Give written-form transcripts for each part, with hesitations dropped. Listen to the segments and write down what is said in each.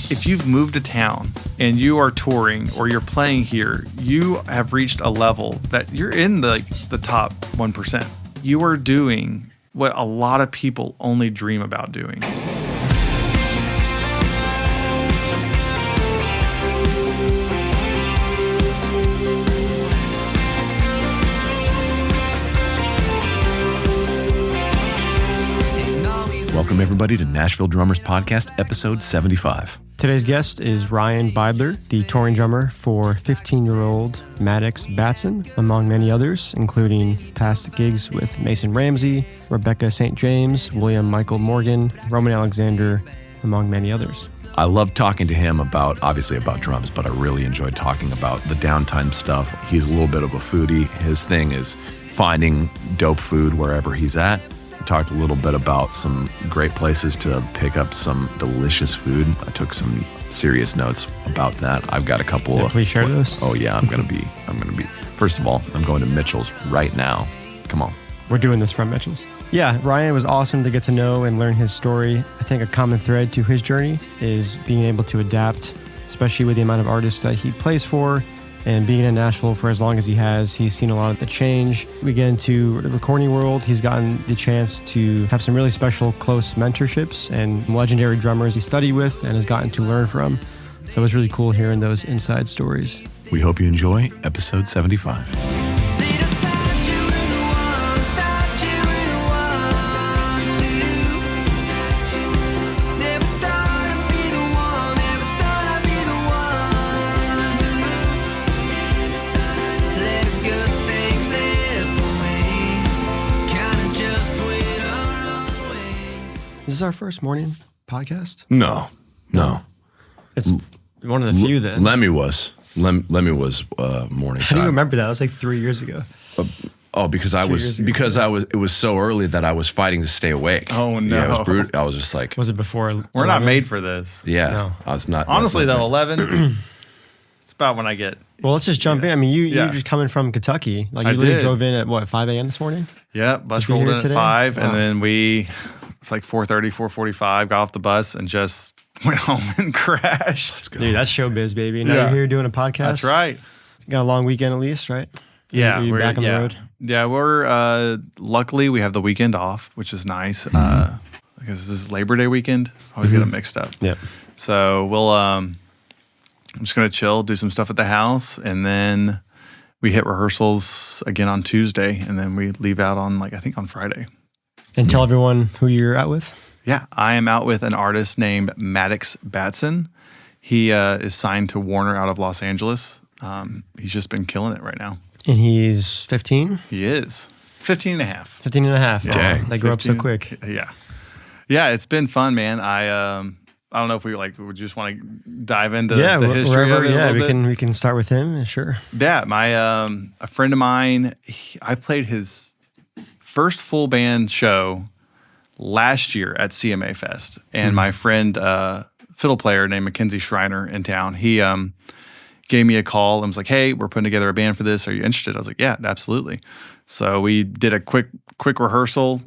if you've moved to town and you are touring or you're playing here, you have reached a level that you're in the top 1%. You are doing what a lot of people only dream about doing. Welcome, everybody, to Nashville Drummers Podcast, episode 75. Today's guest is Ryan Beydler, the touring drummer for 15-year-old Maddox Batson, among many others, including past gigs with Mason Ramsey, Rebecca St. James, William Michael Morgan, Roman Alexander, among many others. I love talking to him obviously about drums, but I really enjoyed talking about the downtime stuff. He's a little bit of a foodie. His thing is finding dope food wherever he's at. We talked a little bit about some great places to pick up some delicious food. I took some serious notes about that. I've got a couple of... Please share those. Oh yeah, I'm gonna be. First of all, I'm going to Mitchell's right now. Come on. We're doing this from Mitchell's. Yeah, Ryan was awesome to get to know and learn his story. I think a common thread to his journey is being able to adapt, especially with the amount of artists that he plays for. And being in Nashville for as long as he has, he's seen a lot of the change. We get into the recording world. He's gotten the chance to have some really special, close mentorships and legendary drummers he studied with and has gotten to learn from. So it was really cool hearing those inside stories. We hope you enjoy episode 75. Is this our first morning podcast? No. It's one of the few then. Lemmy was morning I time. don't remember that. It was like 3 years ago. Because it was so early that I was fighting to stay awake. Oh no. Yeah, it was brutal. I was just like, Was it before? We're not made for this. yeah, No. I was not. Honestly, that's though, not 11, it's about when I get... Well, let's just jump in. I mean, you're Yeah. just coming from Kentucky. Like I you literally did. drove in at what, 5 a.m. this morning? Yeah, bus be rolled here in at today? 5, Wow. and then it's like 4:30, 4:45, got off the bus and just went home and crashed. Let's go. Dude, that's showbiz, baby. Now Yeah. you're here doing a podcast. That's right. Got a long weekend at least, right? Yeah, You're back on the road. Yeah, we're luckily we have the weekend off, which is nice. Because this is Labor Day weekend. I always get them mixed up. Yep. So we'll I'm just gonna chill, do some stuff at the house, and then we hit rehearsals again on Tuesday, and then we leave out on I think on Friday. And tell everyone who you're out with. Yeah, I am out with an artist named Maddox Batson. He is signed to Warner out of Los Angeles. He's just been killing it right now. And he's 15? He is 15 and a half. 15 and a half. Dang. They grow up so 15. quick. Yeah, it's been fun, man. I don't know if we would you just want to dive into Yeah, the history wherever. of it a Yeah, little bit? we can start with him. Sure. Yeah, my a friend of mine, I played his first full band show last year at CMA Fest, and my friend, fiddle player named Mackenzie Schreiner in town, he gave me a call and was like, "Hey, we're putting together a band for this. Are you interested?" I was like, "Yeah, absolutely." So we did a quick rehearsal,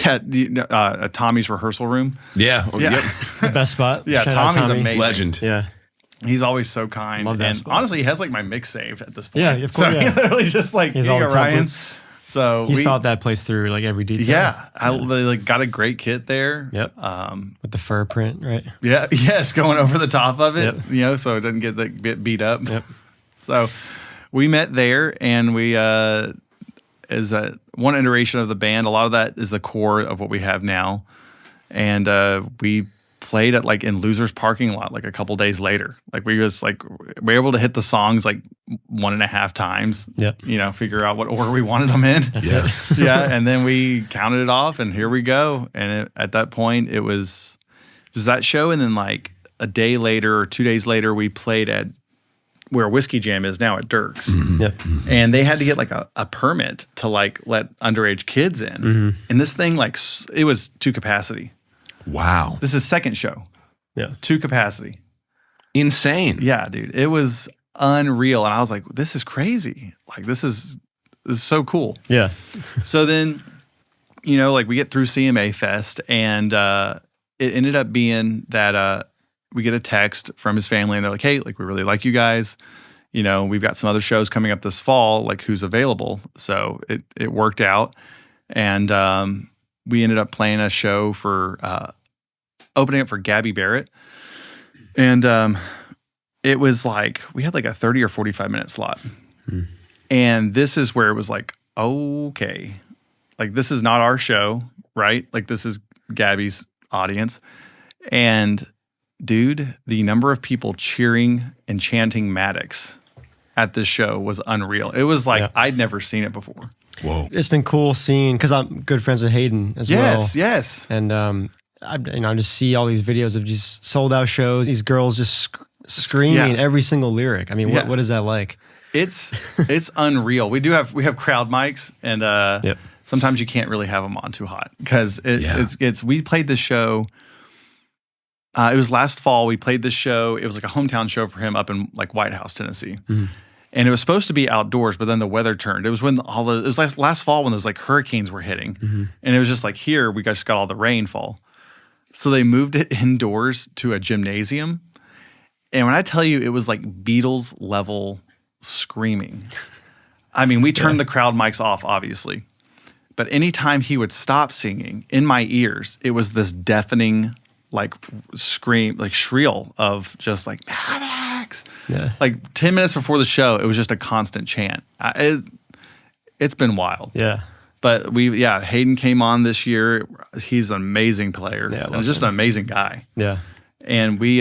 at Tommy's rehearsal room. Yeah. Yeah. Yep. The best spot. Yeah, Shout out Tommy's Tommy. amazing. Legend. Yeah. He's always so kind. Love that and spot. honestly, he has my mix saved at this point. Yeah, of So course, yeah. he literally just He's here all you the go, Ryan. templates. So He's thought that place through every detail. yeah, they got a great kit there. Yep. With the fur print, right? Yeah, yes, going over the top of it, Yep. so it doesn't get beat up. Yep. So we met there, and we is one iteration of the band. A lot of that is the core of what we have now, and we played at in Losers parking lot a couple days later. We was we were able to hit the songs 1.5 times. Yep. Figure out what order we wanted them in. That's Yeah. it. Yeah, and then we counted it off, and here we go. And at that point, it was that show, and then a day later or 2 days later, we played at where Whiskey Jam is now at Dirk's, Yep. and they had to get a permit to let underage kids in, and this thing it was to capacity. Wow. This is second show, Yeah. to capacity. Insane. Yeah, dude, it was unreal, and I was like, this is crazy. This is so cool. Yeah. So then, we get through CMA Fest, and it ended up being that we get a text from his family, and they're like, "Hey, like we really like you guys. You know, we've got some other shows coming up this fall. Like, who's available?" So it worked out, and we ended up playing a show for opening up for Gabby Barrett, and it was like we had like a 30 or 45-minute slot, and this is where it was like, okay, like this is not our show, right? Like this is Gabby's audience, and dude, the number of people cheering and chanting Maddox at this show was unreal. It was like I'd never seen it before. Whoa. It's been cool seeing, because I'm good friends with Hayden as well. Yes. And I just see all these videos of just sold out shows. These girls just screaming every single lyric. I mean, what is that like? It's unreal. We have crowd mics, and sometimes you can't really have them on too hot because it's. We played this show. It was last fall. We played this show. It was like a hometown show for him up in like White House, Tennessee. Mm-hmm. And it was supposed to be outdoors, but then the weather turned. It was when it was last fall when those like hurricanes were hitting. Mm-hmm. And it was just like, here, we just got all the rainfall. So they moved it indoors to a gymnasium. And when I tell you, it was like Beatles level screaming. I mean, we turned the crowd mics off, obviously. But anytime he would stop singing, in my ears, it was this deafening like scream, like shrill of just like, Maddox. Yeah. Like 10 minutes before the show, it was just a constant chant. It's been wild. Yeah. But Hayden came on this year. He's an amazing player. Yeah, and just an amazing guy. Yeah. And we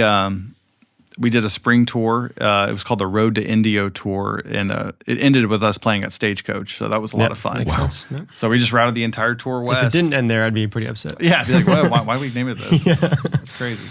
did a spring tour. It was called the Road to Indio tour, and it ended with us playing at Stagecoach. So that was a lot of fun. Makes sense. Yep. So we just routed the entire tour west. If it didn't end there, I'd be pretty upset. Yeah, I'd be like, why we name it this? That's crazy.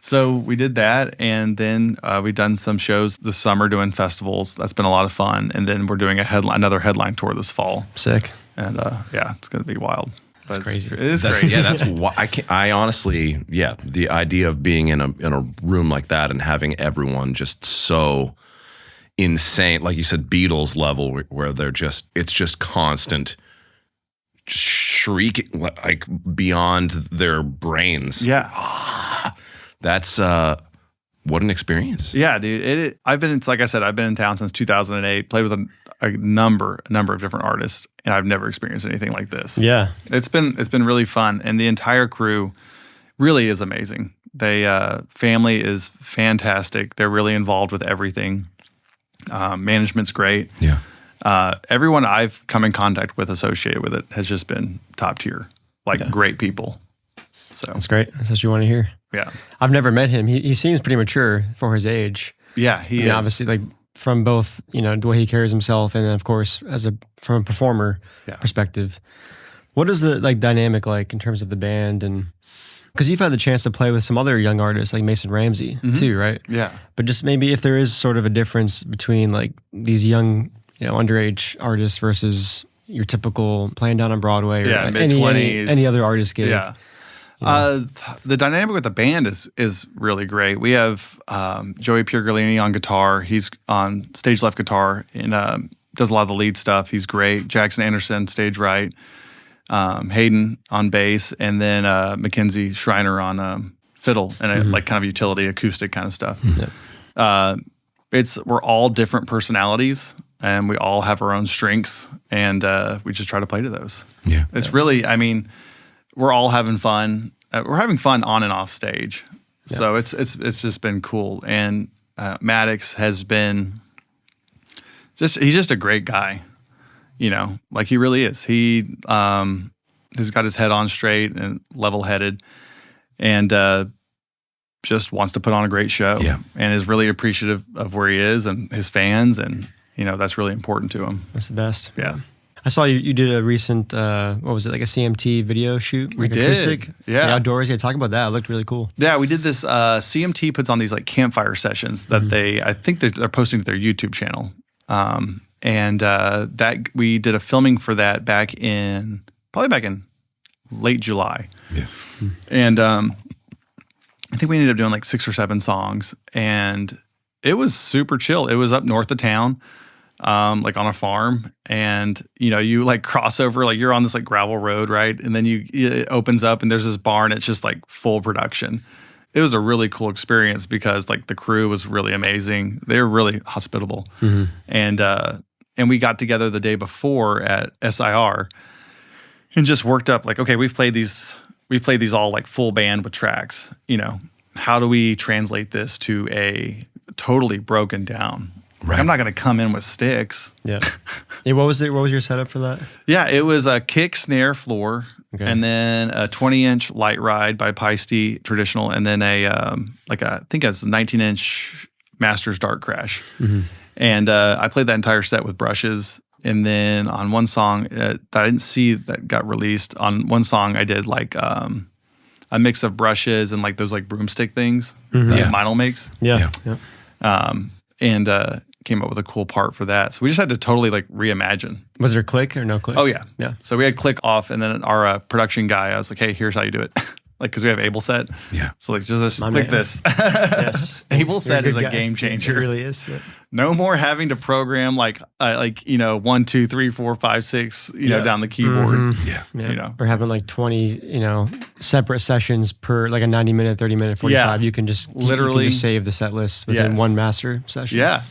So we did that, and then we've done some shows this summer doing festivals. That's been a lot of fun. And then we're doing another headline tour this fall. Sick. And it's going to be wild. That's crazy. It is crazy. Yeah, that's why I honestly, the idea of being in a room like that and having everyone just so insane, like you said, Beatles level, where it's just constant shrieking, like beyond their brains. Yeah. That's what an experience. Yeah, dude. Like I said, I've been in town since 2008, played with a number of different artists, and I've never experienced anything like this. Yeah. It's been really fun, and the entire crew really is amazing. Family is fantastic. They're really involved with everything. Management's great. Yeah. Everyone I've come in contact with associated with it has just been top tier, great people. So that's great. That's what you want to hear. Yeah. I've never met him. He seems pretty mature for his age. Yeah, he is. Obviously, like from both, the way he carries himself, and then of course from a performer perspective. What is the dynamic like in terms of the band? And because you've had the chance to play with some other young artists like Mason Ramsey too, right? Yeah. But just maybe if there is sort of a difference between like these young, underage artists versus your typical playing down on Broadway or mid-20s. any other artist gig. Yeah. The dynamic with the band is really great. We have Joey Piergolini on guitar. He's on stage left guitar and does a lot of the lead stuff. He's great. Jackson Anderson, stage right. Hayden on bass, and then Mackenzie Schreiner on fiddle and like kind of utility acoustic kind of stuff. We're all different personalities, and we all have our own strengths, and we just try to play to those. Yeah, it's really, we're all having fun. We're having fun on and off stage. Yeah. So it's just been cool. And Maddox has been he's just a great guy, like he really is. He has got his head on straight and level headed, and just wants to put on a great show. Yeah. And is really appreciative of where he is and his fans. And, that's really important to him. That's the best. Yeah. I saw you did a recent, what was it, like a CMT video shoot? We did. Acoustic? Yeah. Outdoors. Yeah, talk about that. It looked really cool. Yeah, we did this. CMT puts on these like campfire sessions that I think they're posting to their YouTube channel. And that we did a filming for that probably back in late July. Yeah. And I think we ended up doing like 6 or 7 songs, and it was super chill. It was up north of town. Like on a farm, and you like cross over, like you're on this like gravel road, right? And then it opens up and there's this barn. It's just like full production, it was a really cool experience because like the crew was really amazing. They were really hospitable. And we got together the day before at SIR and just worked up like, okay, we played these all like full band with tracks, how do we translate this to a totally broken down? Right. I'm not going to come in with sticks. Yeah. What was your setup for that? Yeah, it was a kick, snare, floor, Okay. and then a 20-inch light ride by Peisty traditional, and then I think it's a 19-inch Masters Dark Crash. And I played that entire set with brushes. And then on one song that I didn't see that got released, on one song I did like a mix of brushes and like those like broomstick things that Meinl makes. Yeah. And came up with a cool part for that. So we just had to totally like reimagine. Was there click or no click? Oh yeah. Yeah. So we had click off, and then our production guy, I was like, hey, here's how you do it. Like, because we have Able Set. Yeah. So like just My click man. this. Yes. Able Set You're is good a guy. game changer. It really is. Yeah. No more having to program like 1, 2, 3, 4, 5, 6, down the keyboard. Yeah. Or having like 20, separate sessions per like a 90-minute, 30-minute, 45. Yeah. You can just Literally. you can just save the set list within Yes. one master session. Yeah.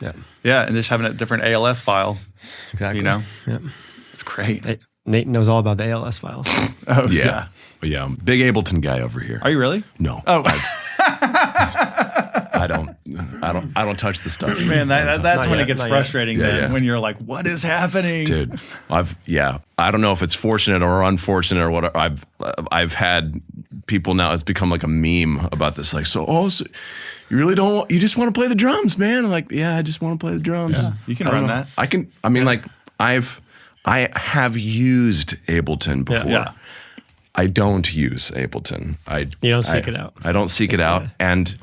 Yeah. Yeah. And just having a different ALS file, Exactly. you know? Yeah. It's great. Nate knows all about the ALS files. Oh, Yeah. Yeah. I'm a big Ableton guy over here. Are you really? No. Oh, I don't touch the stuff. man, that's Not when yet, it gets not yet. frustrating Yeah, then, yeah. when you're like, what is happening? Dude, I don't know if it's fortunate or unfortunate or what. I've had people now, it's become like a meme about this, like, so you really don't, you just want to play the drums, man. I'm like, yeah, I just want to play the drums. Yeah, you can I don't run know. that. I have used Ableton before. Yeah. I don't use Ableton. You don't seek it out. I don't seek it out. And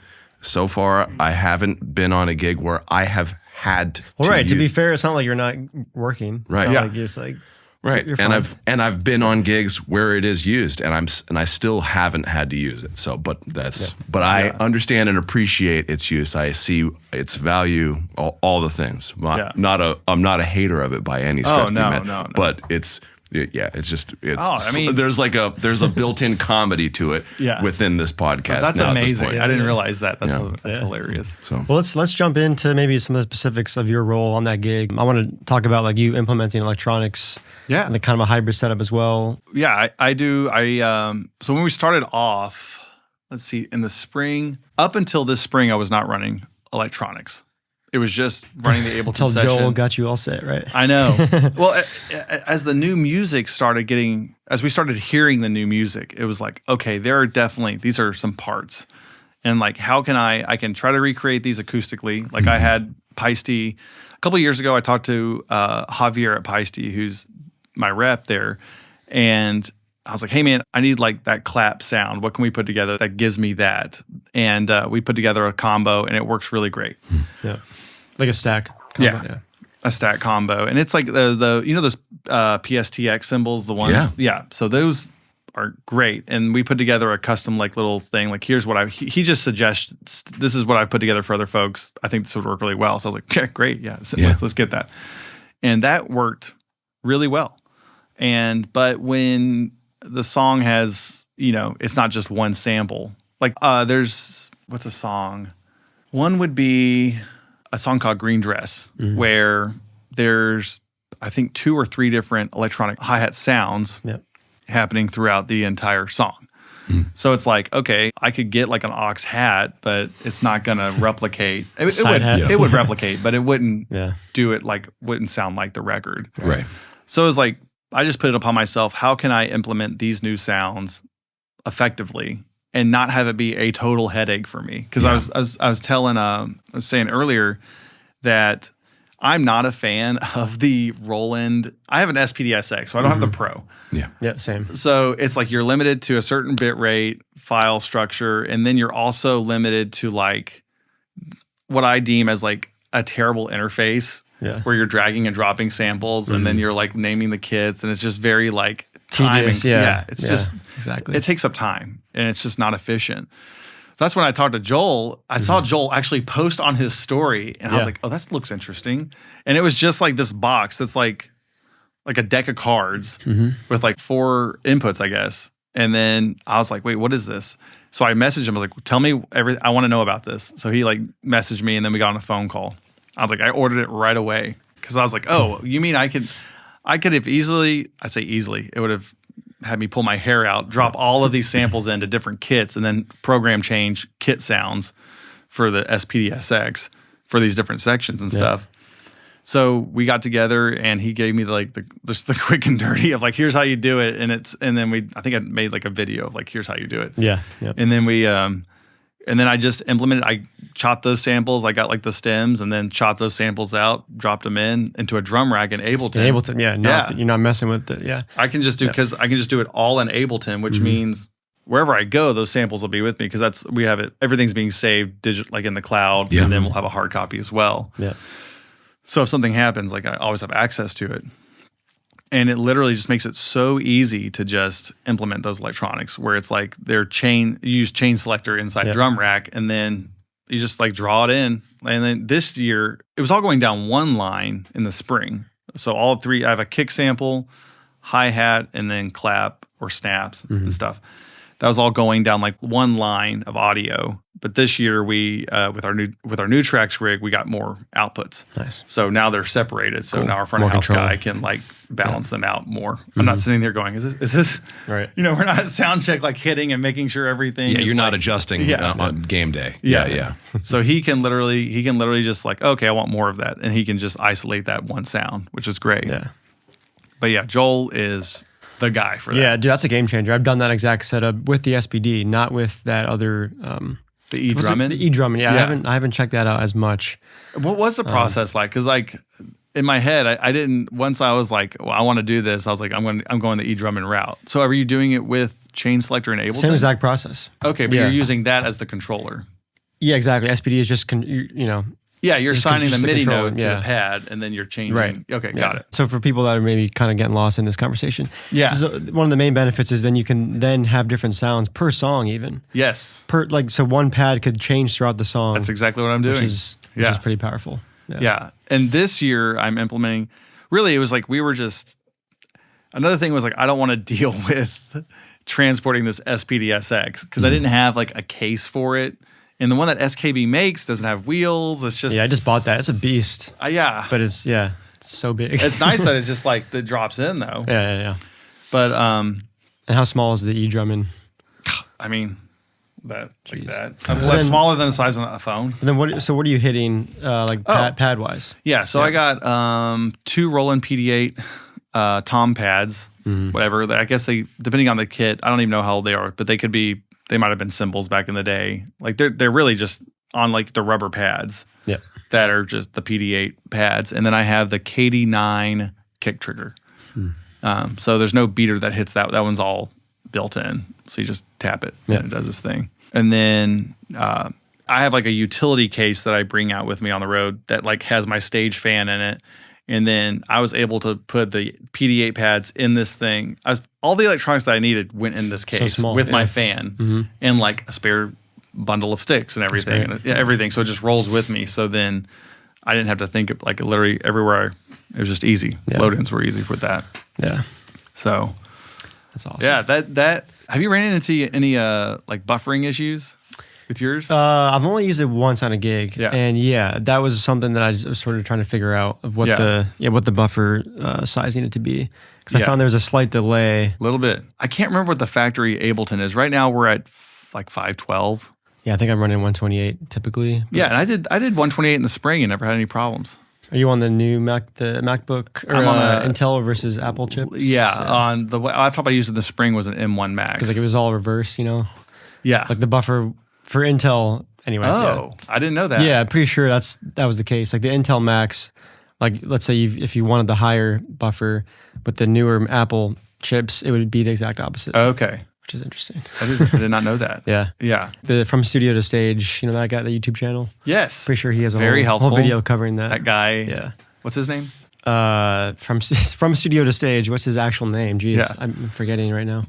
so far, I haven't been on a gig where I have had Well, right. To be use- fair, it's not like you're not working. Right, It's not yeah. like you're just like, Right, You're and fine. I've been on gigs where it is used, and I still haven't had to use it. So, but I understand and appreciate its use. I see its value, all the things. I'm not a hater of it by any stretch of the imagination. no. But it's just Oh, I mean- there's a built-in comedy to it Yeah. within this podcast. That's now at this amazing. point. I didn't realize that. That's Yeah. hilarious. So well, let's jump into maybe some of the specifics of your role on that gig. I want to talk about like you implementing electronics. Yeah. And the kind of a hybrid setup as well. Yeah, I do. So when we started off, let's see, in the spring, up until this spring, I was not running electronics. It was just running the Ableton Until session. Joel got you all set, right? I know. Well, as the new music as we started hearing the new music, it was like, okay, these are some parts. And like, how can I can try to recreate these acoustically. Like I had Peisty, a couple of years ago, I talked to Javier at Peisty, who's my rep there. And I was like, hey man, I need like that clap sound. What can we put together that gives me that? And we put together a combo and it works really great. Yeah. Like a stack. combo. Yeah. A stack combo. And it's like those PSTX symbols, the ones. Yeah. So those are great. And we put together a custom like little thing. Like here's what he just suggests, this is what I've put together for other folks. I think this would work really well. So I was like, yeah, great. Yeah. Let's get that. And that worked really well. But when the song has, it's not just one sample. Like what's a song? One would be a song called Green Dress, where there's, I think, 2 or 3 different electronic hi-hat sounds happening throughout the entire song. So it's like, okay, I could get like an aux hat, but it's not going to replicate. It would replicate, but it wouldn't do it wouldn't sound like the record. right. So it was like, I just put it upon myself, how can I implement these new sounds effectively and not have it be a total headache for me? Because I was saying earlier that I'm not a fan of the Roland. I have an SPDSX, so I don't have the Pro. Yeah. Yeah, same. So it's like you're limited to a certain bit rate, file structure, and then you're also limited to like what I deem as like a terrible interface. Yeah. Where you're dragging and dropping samples and then you're like naming the kits and it's just very like Tedious, timing. It's just exactly. it takes up time and it's just not efficient. That's when I talked to Joel. I saw Joel actually post on his story and I was like, oh, that looks interesting. And it was just like this box that's like a deck of cards with like 4 inputs, I guess. And then I was like, wait, what is this? So I messaged him. I was like, tell me everything. I want to know about this. So he like messaged me, and then we got on a phone call. I was like, I ordered it right away because I was like, oh, you mean I could have easily, I say easily, it would have had me pull my hair out, drop all of these samples into different kits, and then program change kit sounds for the SPDSX for these different sections and stuff. So we got together, and he gave me just the quick and dirty of like, here's how you do it, and then I think I made like a video of like, here's how you do it. Yeah. Yep. And then and then I just implemented. I chopped those samples. I got like the stems, and then chopped those samples out, dropped them into a drum rack in Ableton. You're not messing with it. Yeah, I can just do because I can just do it all in Ableton, which means wherever I go, those samples will be with me because we have it. Everything's being saved like in the cloud, and then we'll have a hard copy as well. Yeah. So if something happens, like I always have access to it. And it literally just makes it so easy to just implement those electronics where it's like you use chain selector inside drum rack, and then you just like draw it in. And then this year, it was all going down one line in the spring. So all three, I have a kick sample, hi-hat, and then clap or snaps and stuff. That was all going down like one line of audio. But this year we with our new tracks rig, we got more outputs. Nice. So now they're separated. So now our front of house guy can like balance them out more. I'm not sitting there going, is this right? We're not at sound check like hitting and making sure everything. Yeah, is you're not like, adjusting on game day. Yeah. So he can literally just like, okay, I want more of that, and he can just isolate that one sound, which is great. Yeah. But yeah, Joel is the guy for that. Yeah, dude, that's a game changer. I've done that exact setup with the SPD, not with that other. The E-drumming? The E-drumming, yeah. I haven't checked that out as much. What was the process like? Because like in my head, I didn't. Once I was like, well, I want to do this. I was like, I'm going the E-drumming route. So are you doing it with chain selector and Ableton? Same exact process. Okay, but you're using that as the controller. Yeah, exactly. SPD is just Yeah, you're assigning the MIDI node to the pad, and then you're changing. Right. Okay, got it. So for people that are maybe kind of getting lost in this conversation, so one of the main benefits is then you can then have different sounds per song even. Yes. So one pad could change throughout the song. That's exactly what I'm doing. Which is pretty powerful. Yeah. And this year I'm implementing, really it was like another thing was like, I don't want to deal with transporting this SPDSX because I didn't have like a case for it. And the one that SKB makes doesn't have wheels. It's just... Yeah, I just bought that. It's a beast. Yeah. But it's so big. It's nice that it just like, that drops in though. Yeah. But... And how small is the E-drumming? I mean, like that. Smaller than the size of a phone. And then what are you hitting pad-wise? Yeah, so I got 2 Roland PD8 tom pads, whatever. I guess depending on the kit, I don't even know how old they are, but they might have been cymbals back in the day. Like they're really just on like the rubber pads. Yeah. That are just the PD8 pads. And then I have the KD9 kick trigger. So there's no beater that hits that. That one's all built in. So you just tap it and it does this thing. And then I have like a utility case that I bring out with me on the road that like has my stage fan in it. And then I was able to put the PD8 pads in this thing. All the electronics that I needed went in this case with my fan and like a spare bundle of sticks and everything. And everything. So it just rolls with me. So then I didn't have to think of like literally everywhere. It was just easy. Yeah. Load-ins were easy with that. Yeah. So that's awesome. Yeah. That have you ran into any like buffering issues with yours? I've only used it once on a gig, and that was something that I was sort of trying to figure out of what the buffer size needed to be, because I found there was a slight delay. A little bit. I can't remember what the factory Ableton is. Right now we're at like 512. Yeah, I think I'm running 128 typically. Yeah, and I did 128 in the spring and never had any problems. Are you on the new MacBook or I'm on Intel versus Apple chip? Yeah, on the laptop I used in the spring was an M1 Max. Because like it was all reverse, Yeah, like the buffer for Intel, anyway. Oh, I didn't know that. Yeah, I'm pretty sure that was the case. Like the Intel Max, like let's say if you wanted the higher buffer, but the newer Apple chips, it would be the exact opposite. Okay. Which is interesting. I did not know that. Yeah. The From Studio to Stage, that guy, the YouTube channel? Yes. Pretty sure he has a very whole video covering that. That guy. Yeah. What's his name? From Studio to Stage. What's his actual name? Jeez, I'm forgetting right now.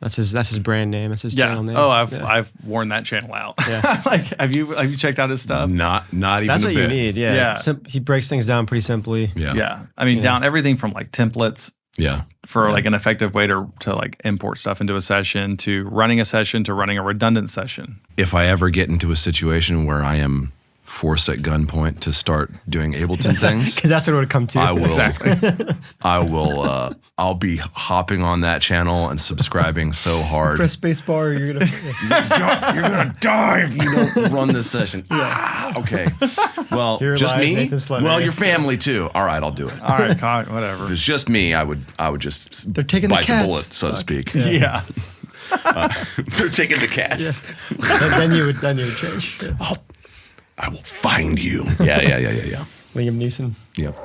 That's his brand name. That's his channel name. Oh, I've worn that channel out. Yeah. Like, have you checked out his stuff? Not even That's a what bit. you need. Yeah. He breaks things down pretty simply. Yeah. I mean, down everything from like templates Yeah. For like an effective way to like import stuff into a session, to running a session, to running a redundant session. If I ever get into a situation where I am forced at gunpoint to start doing Ableton things, Because that's what it would come to. I will. I will. I'll be hopping on that channel and subscribing so hard. Press space bar, you're gonna You're gonna die if you don't run this session. Okay. Well, Here just lies me. Nathan Slattery. Well, your family too. All right, I'll do it. All right, whatever. If it's just me, I would just They're taking the bite cats. bullet, so to speak. Yeah. They're taking the cats. then you would change. Yeah. I will find you. Yeah. Liam Neeson. Yep.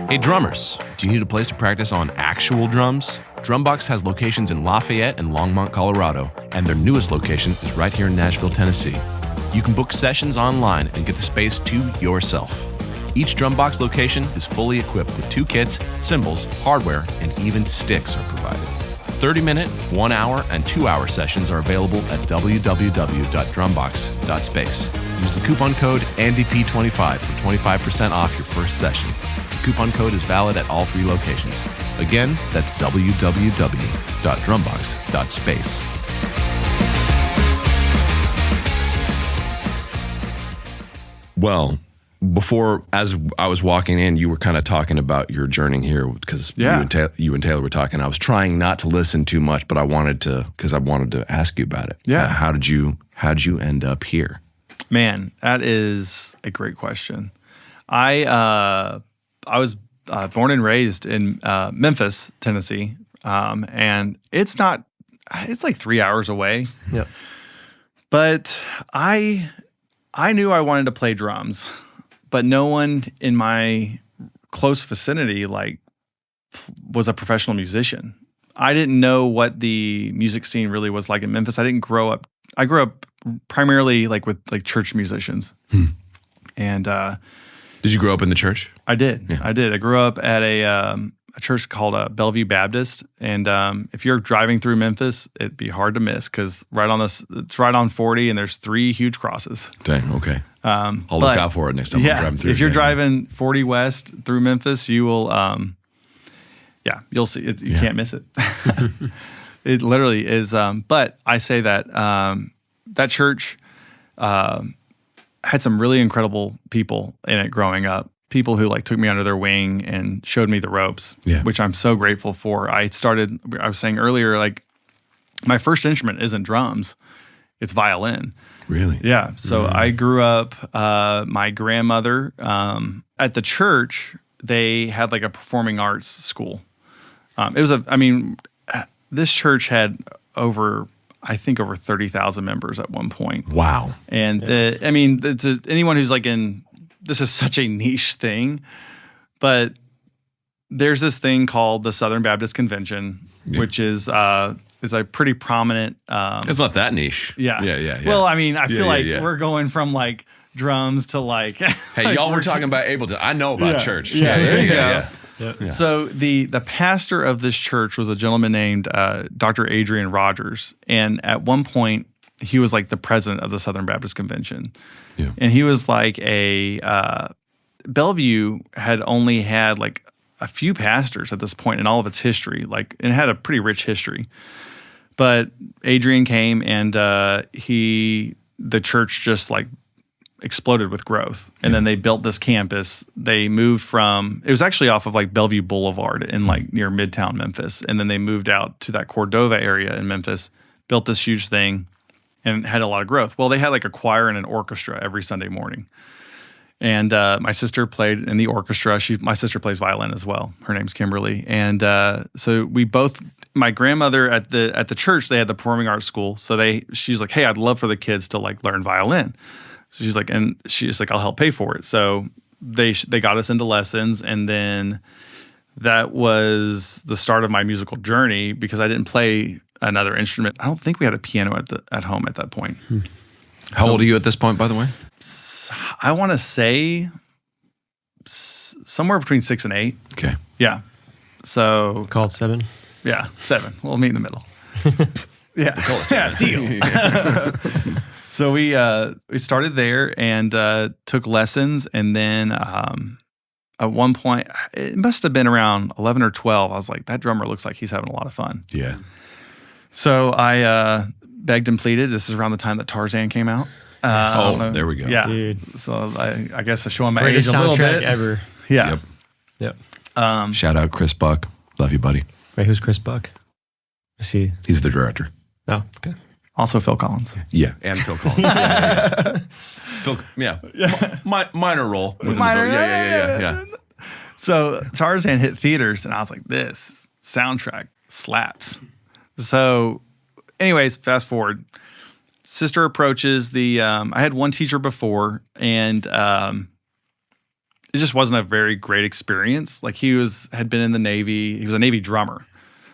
Hey, drummers, do you need a place to practice on actual drums? Drumbox has locations in Lafayette and Longmont, Colorado, and their newest location is right here in Nashville, Tennessee. You can book sessions online and get the space to yourself. Each Drumbox location is fully equipped with 2 kits, cymbals, hardware, and even sticks are provided. 30-minute, 1-hour, and 2-hour sessions are available at www.drumbox.space. Use the coupon code ANDP25 for 25% off your first session. The coupon code is valid at all 3 locations. Again, that's www.drumbox.space. Well, before, as I was walking in, you were kind of talking about your journey here because you and Taylor were talking. I was trying not to listen too much, but I wanted to ask you about it. Yeah. How did you end up here? Man, that is a great question. I was born and raised in Memphis, Tennessee, and it's like 3 hours away. Yeah. But I knew I wanted to play drums, but no one in my close vicinity was a professional musician. I didn't know what the music scene really was like in Memphis. I grew up primarily with church musicians. And did you grow up in the church? I did. Yeah. I did. I grew up at a church called Bellevue Baptist, and if you're driving through Memphis, it'd be hard to miss because it's right on 40, and there's 3 huge crosses. Dang. Okay. I'll look out for it next time I'm driving through. If you're driving 40 west through Memphis, you will. You'll see it. You can't miss it. It literally is. But I say that that church had some really incredible people in it growing up. People who took me under their wing and showed me the ropes, which I'm so grateful for. I was saying earlier, my first instrument isn't drums, it's violin. Really? Yeah. So I grew up, my grandmother, at the church, they had a performing arts school. This church had over 30,000 members at one point. Wow. And anyone who's this is such a niche thing, but there's this thing called the Southern Baptist Convention, which is a pretty prominent. It's not that niche. Yeah. Yeah. Well, I feel we're going from drums to Hey, y'all were talking about Ableton. I know about church. Yeah, there you go. Yeah. Yeah. So the pastor of this church was a gentleman named Dr. Adrian Rogers, and at one point he was the president of the Southern Baptist Convention. Yeah. And he was Bellevue had only had a few pastors at this point in all of its history, and it had a pretty rich history. But Adrian came and the church just exploded with growth. And then they built this campus. They moved it was actually off of Bellevue Boulevard in near Midtown Memphis. And then they moved out to that Cordova area in Memphis, built this huge thing, and had a lot of growth. Well, they had a choir and an orchestra every Sunday morning. And my sister played in the orchestra. My sister plays violin as well. Her name's Kimberly. And so my grandmother at the church, they had the performing arts school. So she's hey, I'd love for the kids to learn violin. So she's I'll help pay for it. So they got us into lessons, and then that was the start of my musical journey because I didn't play another instrument. I don't think we had a piano at home at that point. How old are you at this point, by the way? I want to say somewhere between 6 and 8. Okay. Yeah. So Called 7. Yeah, 7. We'll meet in the middle. Yeah, deal. So we started there and took lessons, and then at one point, it must have been around 11 or 12. I was like, that drummer looks like he's having a lot of fun. Yeah. So I begged and pleaded. This is around the time that Tarzan came out. There we go. Yeah. Dude. So I guess I show him my Greatest age a little soundtrack bit. ever. Yeah. Yep. Yep. Shout out Chris Buck. Love you, buddy. Wait, who's Chris Buck? Is he? He's the director. Oh, okay. Also Phil Collins. Yeah, and Phil Collins. Yeah. Phil, minor role. within the Minor, film. Yeah. So Tarzan hit theaters, and I was like, this soundtrack slaps. So anyways, fast forward. Sister approaches the, I had one teacher before, and it just wasn't a very great experience. Like he had been in the Navy. He was a Navy drummer.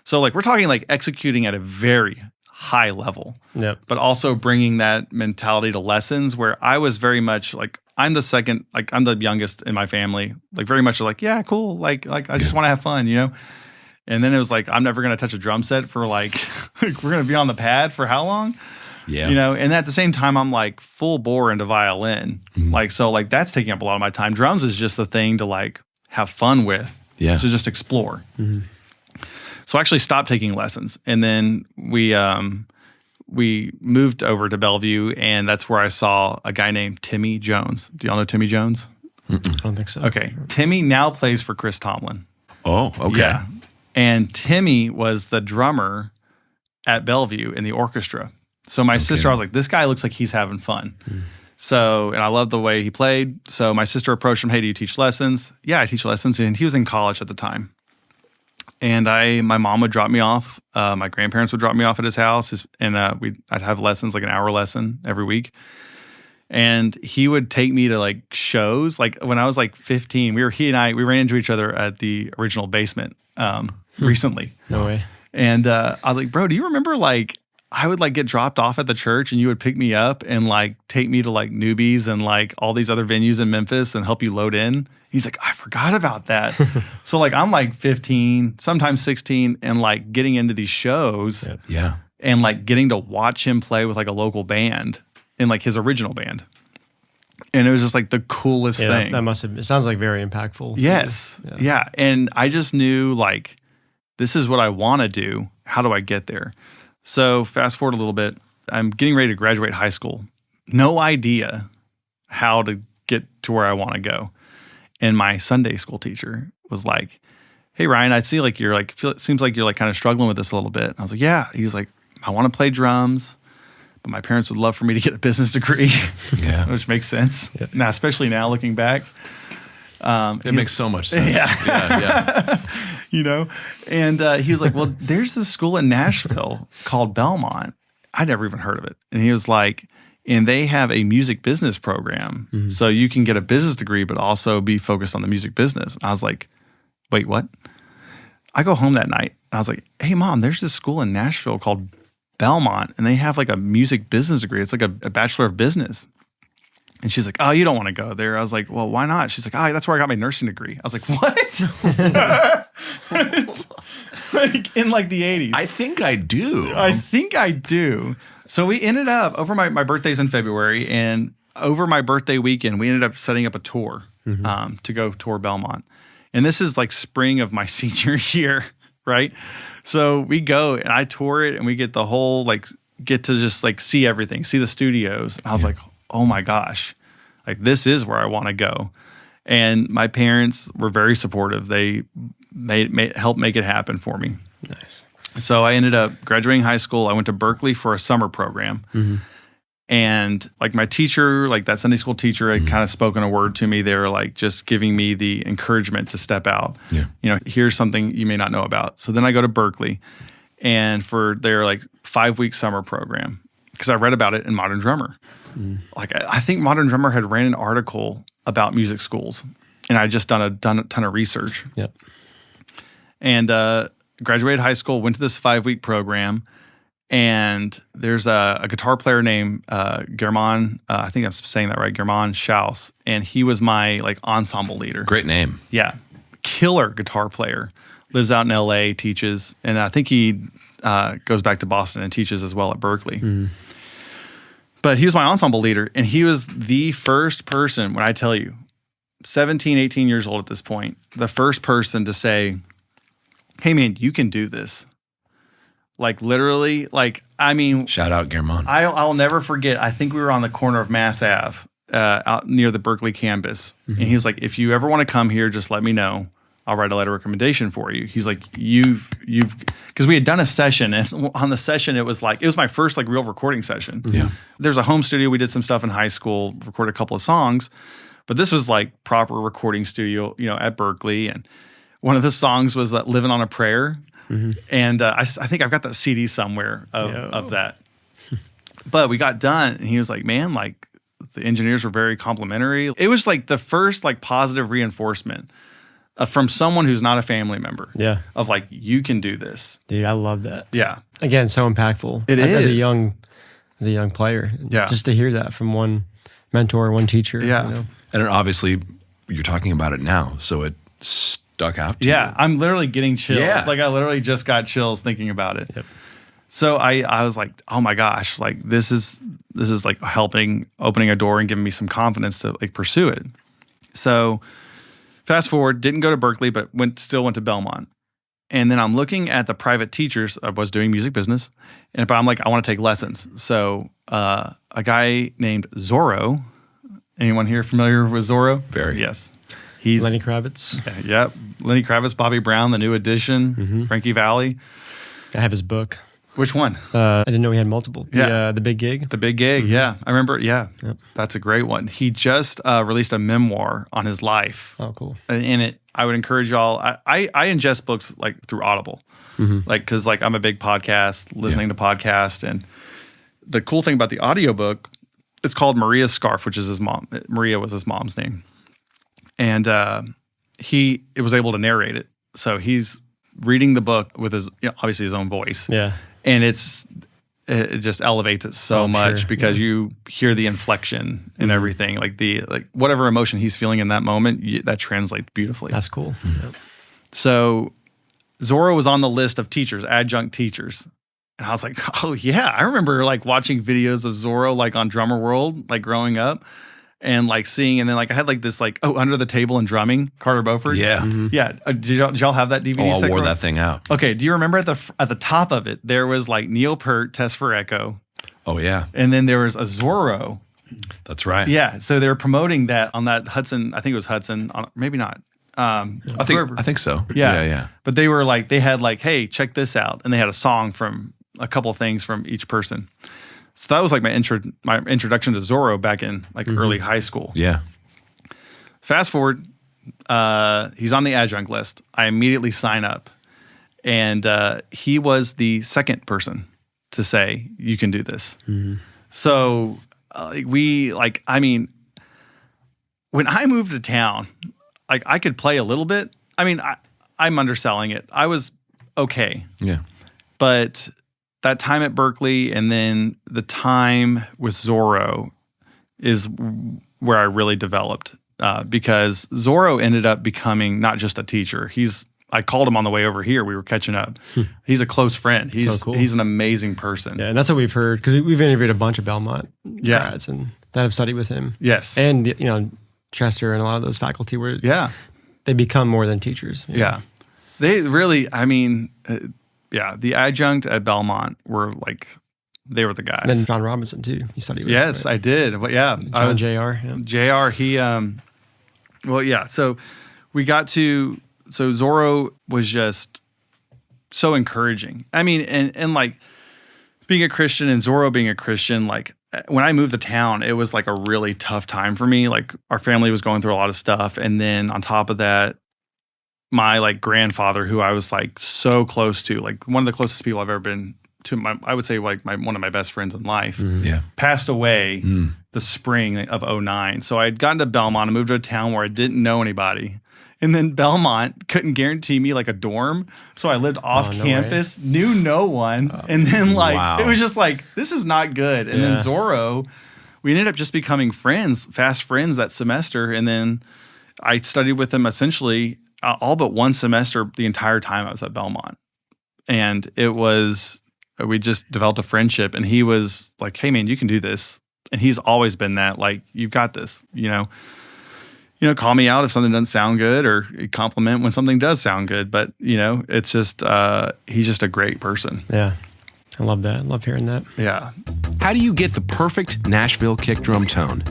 So like we're talking like executing at a very high level. Yep. But also bringing that mentality to lessons where I was very much like, I'm the second, like I'm the youngest in my family, like very much like, yeah, cool. Like I just want to have fun, you know? And then it was like, I'm never going to touch a drum set for like we're going to be on the pad for how long? Yeah. You know, and at the same time, I'm like full bore into violin. Like, so like that's taking up a lot of my time. Drums is just the thing to like have fun with. Yeah. To just explore. So I actually stopped taking lessons. And then we moved over to Bellevue, and that's where I saw a guy named Timmy Jones. Do y'all know Timmy Jones? I don't think so. Okay. Timmy now plays for Chris Tomlin. Oh, okay. Yeah. And Timmy was the drummer at Bellevue in the orchestra. So my sister, I was like, this guy looks like he's having fun. So, and I loved the way he played. So my sister approached him, hey, do you teach lessons? Yeah, I teach lessons. And he was in college at the time. And my mom would drop me off. My grandparents would drop me off at his house. And I'd have lessons, like an hour lesson every week. And he would take me to like shows. Like when I was like 15, we ran into each other at the original Basement recently. No way. And I was like, bro, do you remember like I would like get dropped off at the church and you would pick me up and like take me to like Newbies and like all these other venues in Memphis and help you load in? He's like, I forgot about that. So like I'm like 15, sometimes 16, and like getting into these shows and like getting to watch him play with like a local band in like his original band. And it was just like the coolest thing. That must have, it sounds like very impactful. Yes. Yeah. And I just knew like, this is what I want to do. How do I get there? So fast forward a little bit. I'm getting ready to graduate high school. No idea how to get to where I want to go. And my Sunday school teacher was like, hey, Ryan, I see like you're like, it seems like you're like kind of struggling with this a little bit. And I was like, yeah. He's like, I want to play drums, but my parents would love for me to get a business degree, which makes sense. Yeah. Now, especially now looking back. It makes so much sense. Yeah. You know? And he was like, well, there's this school in Nashville called Belmont. I'd never even heard of it. And he was like, and they have a music business program. So you can get a business degree, but also be focused on the music business. I was like, wait, what? I go home that night. And I was like, hey, Mom, there's this school in Nashville called Belmont, and they have like a music business degree. It's like a Bachelor of Business. And she's like, oh, you don't want to go there. I was like, well, why not? She's like, oh, that's where I got my nursing degree. I was like, what? Like in like the 80s. I think I do. So we ended up, over my birthday's in February, and over my birthday weekend, we ended up setting up a tour to go tour Belmont. And this is like spring of my senior year, right? So we go and I tour it, and we get the whole, like, get to just like see everything, see the studios. And I was like, oh my gosh, like this is where I want to go. And my parents were very supportive. They helped make it happen for me. Nice. So I ended up graduating high school. I went to Berkeley for a summer program. And like my teacher, like that Sunday school teacher had kind of spoken a word to me. They were like just giving me the encouragement to step out. You know, here's something you may not know about. So then I go to Berkeley, and for their like 5-week summer program, because I read about it in Modern Drummer. Like I think Modern Drummer had ran an article about music schools, and I just done a ton of research. And graduated high school, went to this 5-week program, and there's a guitar player named German. I think I'm saying that right, German Schaus, and he was my like ensemble leader. Great name. Yeah, killer guitar player. Lives out in L.A., teaches, and I think he goes back to Boston and teaches as well at Berkeley. But he was my ensemble leader, and he was the first person, when I tell you, 17, 18 years old at this point, the first person to say, hey man, you can do this. Like literally, like, I mean, Shout out Guermont. I'll never forget. I think we were on the corner of Mass Ave, out near the Berkeley campus. And he was like, if you ever want to come here, just let me know. I'll write a letter of recommendation for you. He's like, because we had done a session, and on the session, it was my first like real recording session. Yeah. There's a home studio. We did some stuff in high school, recorded a couple of songs, but this was like proper recording studio, at Berkeley. And one of the songs was Living on a Prayer. And I think I've got that CD somewhere of that. But we got done, and he was like, man, like the engineers were very complimentary. It was like the first like positive reinforcement from someone who's not a family member. Yeah. Of like, you can do this. Dude, I love that. Yeah. Again, so impactful. It is. As a young player. Yeah. Just to hear that from one mentor, one teacher. Yeah. And obviously, you're talking about it now, so it stuck out to you. Yeah. I'm literally getting chills. Yeah. Like I literally just got chills thinking about it. Yep. So I was like, oh my gosh, like this is like opening a door and giving me some confidence to like pursue it. So fast forward, didn't go to Berkeley, but still went to Belmont. And then I'm looking at the private teachers. I was doing music business, but I'm like, I want to take lessons. So a guy named Zoro. Anyone here familiar with Zoro? Very. Yes. He's Lenny Kravitz. Yep. Lenny Kravitz, Bobby Brown, The New Edition, Frankie Valli. I have his book. Which one? I didn't know he had multiple. The Big Gig. The Big Gig, yeah. I remember, yeah. Yep. That's a great one. He just released a memoir on his life. Oh, cool. And in it, I would encourage y'all, I ingest books like through Audible. Like, because like I'm a big podcast, listening to podcasts. And the cool thing about the audiobook, it's called Maria's Scarf, which is his mom. Maria was his mom's name. And he was able to narrate it. So he's reading the book with his, obviously his own voice. Yeah. And it just elevates it so much because you hear the inflection and everything, like whatever emotion he's feeling in that moment, that translates beautifully. That's cool. Yep. So Zoro was on the list of teachers, adjunct teachers. And I was like, oh yeah, I remember like watching videos of Zoro like on Drummer World, like growing up. And like seeing, and then like I had like this like Under the Table and Drumming, Carter Beauford. Yeah. Yeah. Did y'all have that DVD? I wore that thing out. Okay. Do you remember at the top of it there was like Neil Peart, Test for Echo, Oh yeah, and then there was a Zorro. that's right. Yeah. So they were promoting that on that Hudson. I think it was Hudson. Maybe not. I think so. Yeah. Yeah. But they were like, they had like, hey, check this out, and they had a song from a couple of things from each person. So that was like my introduction to Zorro back in like early high school. Yeah. Fast forward, he's on the adjunct list. I immediately sign up, and he was the second person to say, you can do this. So when I moved to town, like I could play a little bit. I mean, I'm underselling it. I was okay. Yeah. But that time at Berkeley and then the time with Zoro is where I really developed because Zoro ended up becoming not just a teacher. I called him on the way over here. We were catching up. He's a close friend. He's so cool. He's an amazing person. Yeah, and that's what we've heard because we've interviewed a bunch of Belmont grads and that have studied with him. Yes. And, Chester and a lot of those faculty were, they become more than teachers. Yeah. They really, the adjunct at Belmont were like, they were the guys. And then John Robinson too. You studied with Yes, right? I did. Well, yeah. John Jr. Yeah. JR, he, so we got to, so Zoro was just so encouraging. I mean, and like being a Christian and Zoro being a Christian, like when I moved to town, it was like a really tough time for me. Like our family was going through a lot of stuff. And then on top of that, my like grandfather, who I was like so close to, like one of the closest people I've ever been to, I would say like one of my best friends in life, passed away the spring of 2009. So I had gotten to Belmont and moved to a town where I didn't know anybody. And then Belmont couldn't guarantee me like a dorm. So I lived off campus, knew no one. And then it was just like, this is not good. And then Zoro, we ended up just becoming fast friends that semester. And then I studied with him essentially all but one semester the entire time I was at Belmont. And we just developed a friendship, and he was like, hey man, you can do this. And he's always been that, like, you've got this, call me out if something doesn't sound good or compliment when something does sound good. But, it's just, he's just a great person. Yeah. I love that. I love hearing that. Yeah. How do you get the perfect Nashville kick drum tone?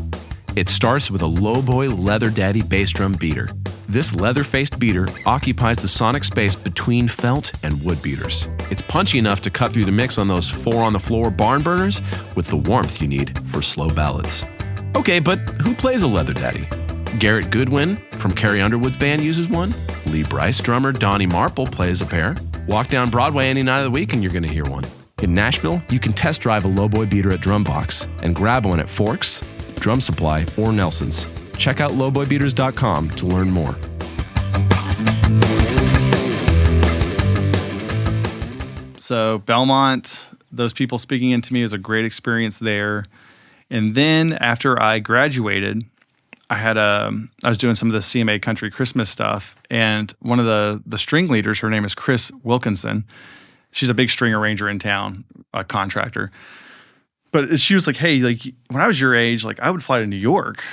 It starts with a Lowboy Leather Daddy bass drum beater. This leather-faced beater occupies the sonic space between felt and wood beaters. It's punchy enough to cut through the mix on those 4-on-the-floor barn burners with the warmth you need for slow ballads. Okay, but who plays a Leather Daddy? Garrett Goodwin from Carrie Underwood's band uses one. Lee Bryce drummer Donnie Marple plays a pair. Walk down Broadway any night of the week and you're going to hear one. In Nashville, you can test drive a Lowboy beater at Drumbox and grab one at Forks, Drum Supply, or Nelson's. Check out lowboybeaters.com to learn more. So Belmont, those people speaking into me was a great experience there. And then after I graduated, I was doing some of the CMA Country Christmas stuff, and one of the string leaders, her name is Chris Wilkinson. She's a big string arranger in town, a contractor. But she was like, hey, like when I was your age, like I would fly to New York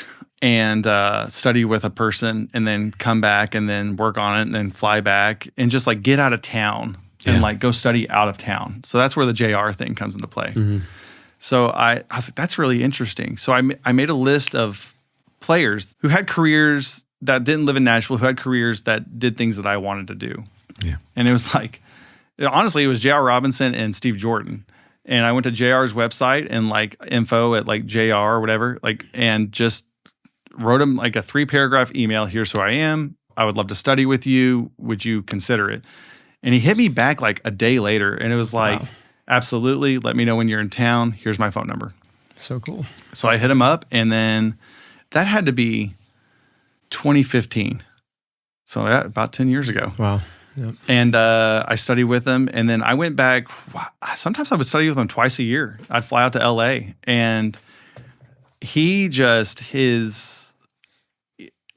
and study with a person and then come back and then work on it and then fly back and just like get out of town and like go study out of town. So that's where the JR thing comes into play. Mm-hmm. So I was like, that's really interesting. So I made a list of players who had careers that didn't live in Nashville, who had careers that did things that I wanted to do. Yeah. And it was like, honestly, it was J.R. Robinson and Steve Jordan. And I went to JR's website and like info at like JR or whatever, like, and just wrote him like a 3-paragraph email. Here's who I am. I would love to study with you. Would you consider it? And he hit me back like a day later. And it was like, wow. Absolutely. Let me know when you're in town. Here's my phone number. So cool. So I hit him up, and then that had to be 2015. So yeah, about 10 years ago. Wow. Yep. And I studied with him, and then I went back. Sometimes I would study with him twice a year. I'd fly out to LA, and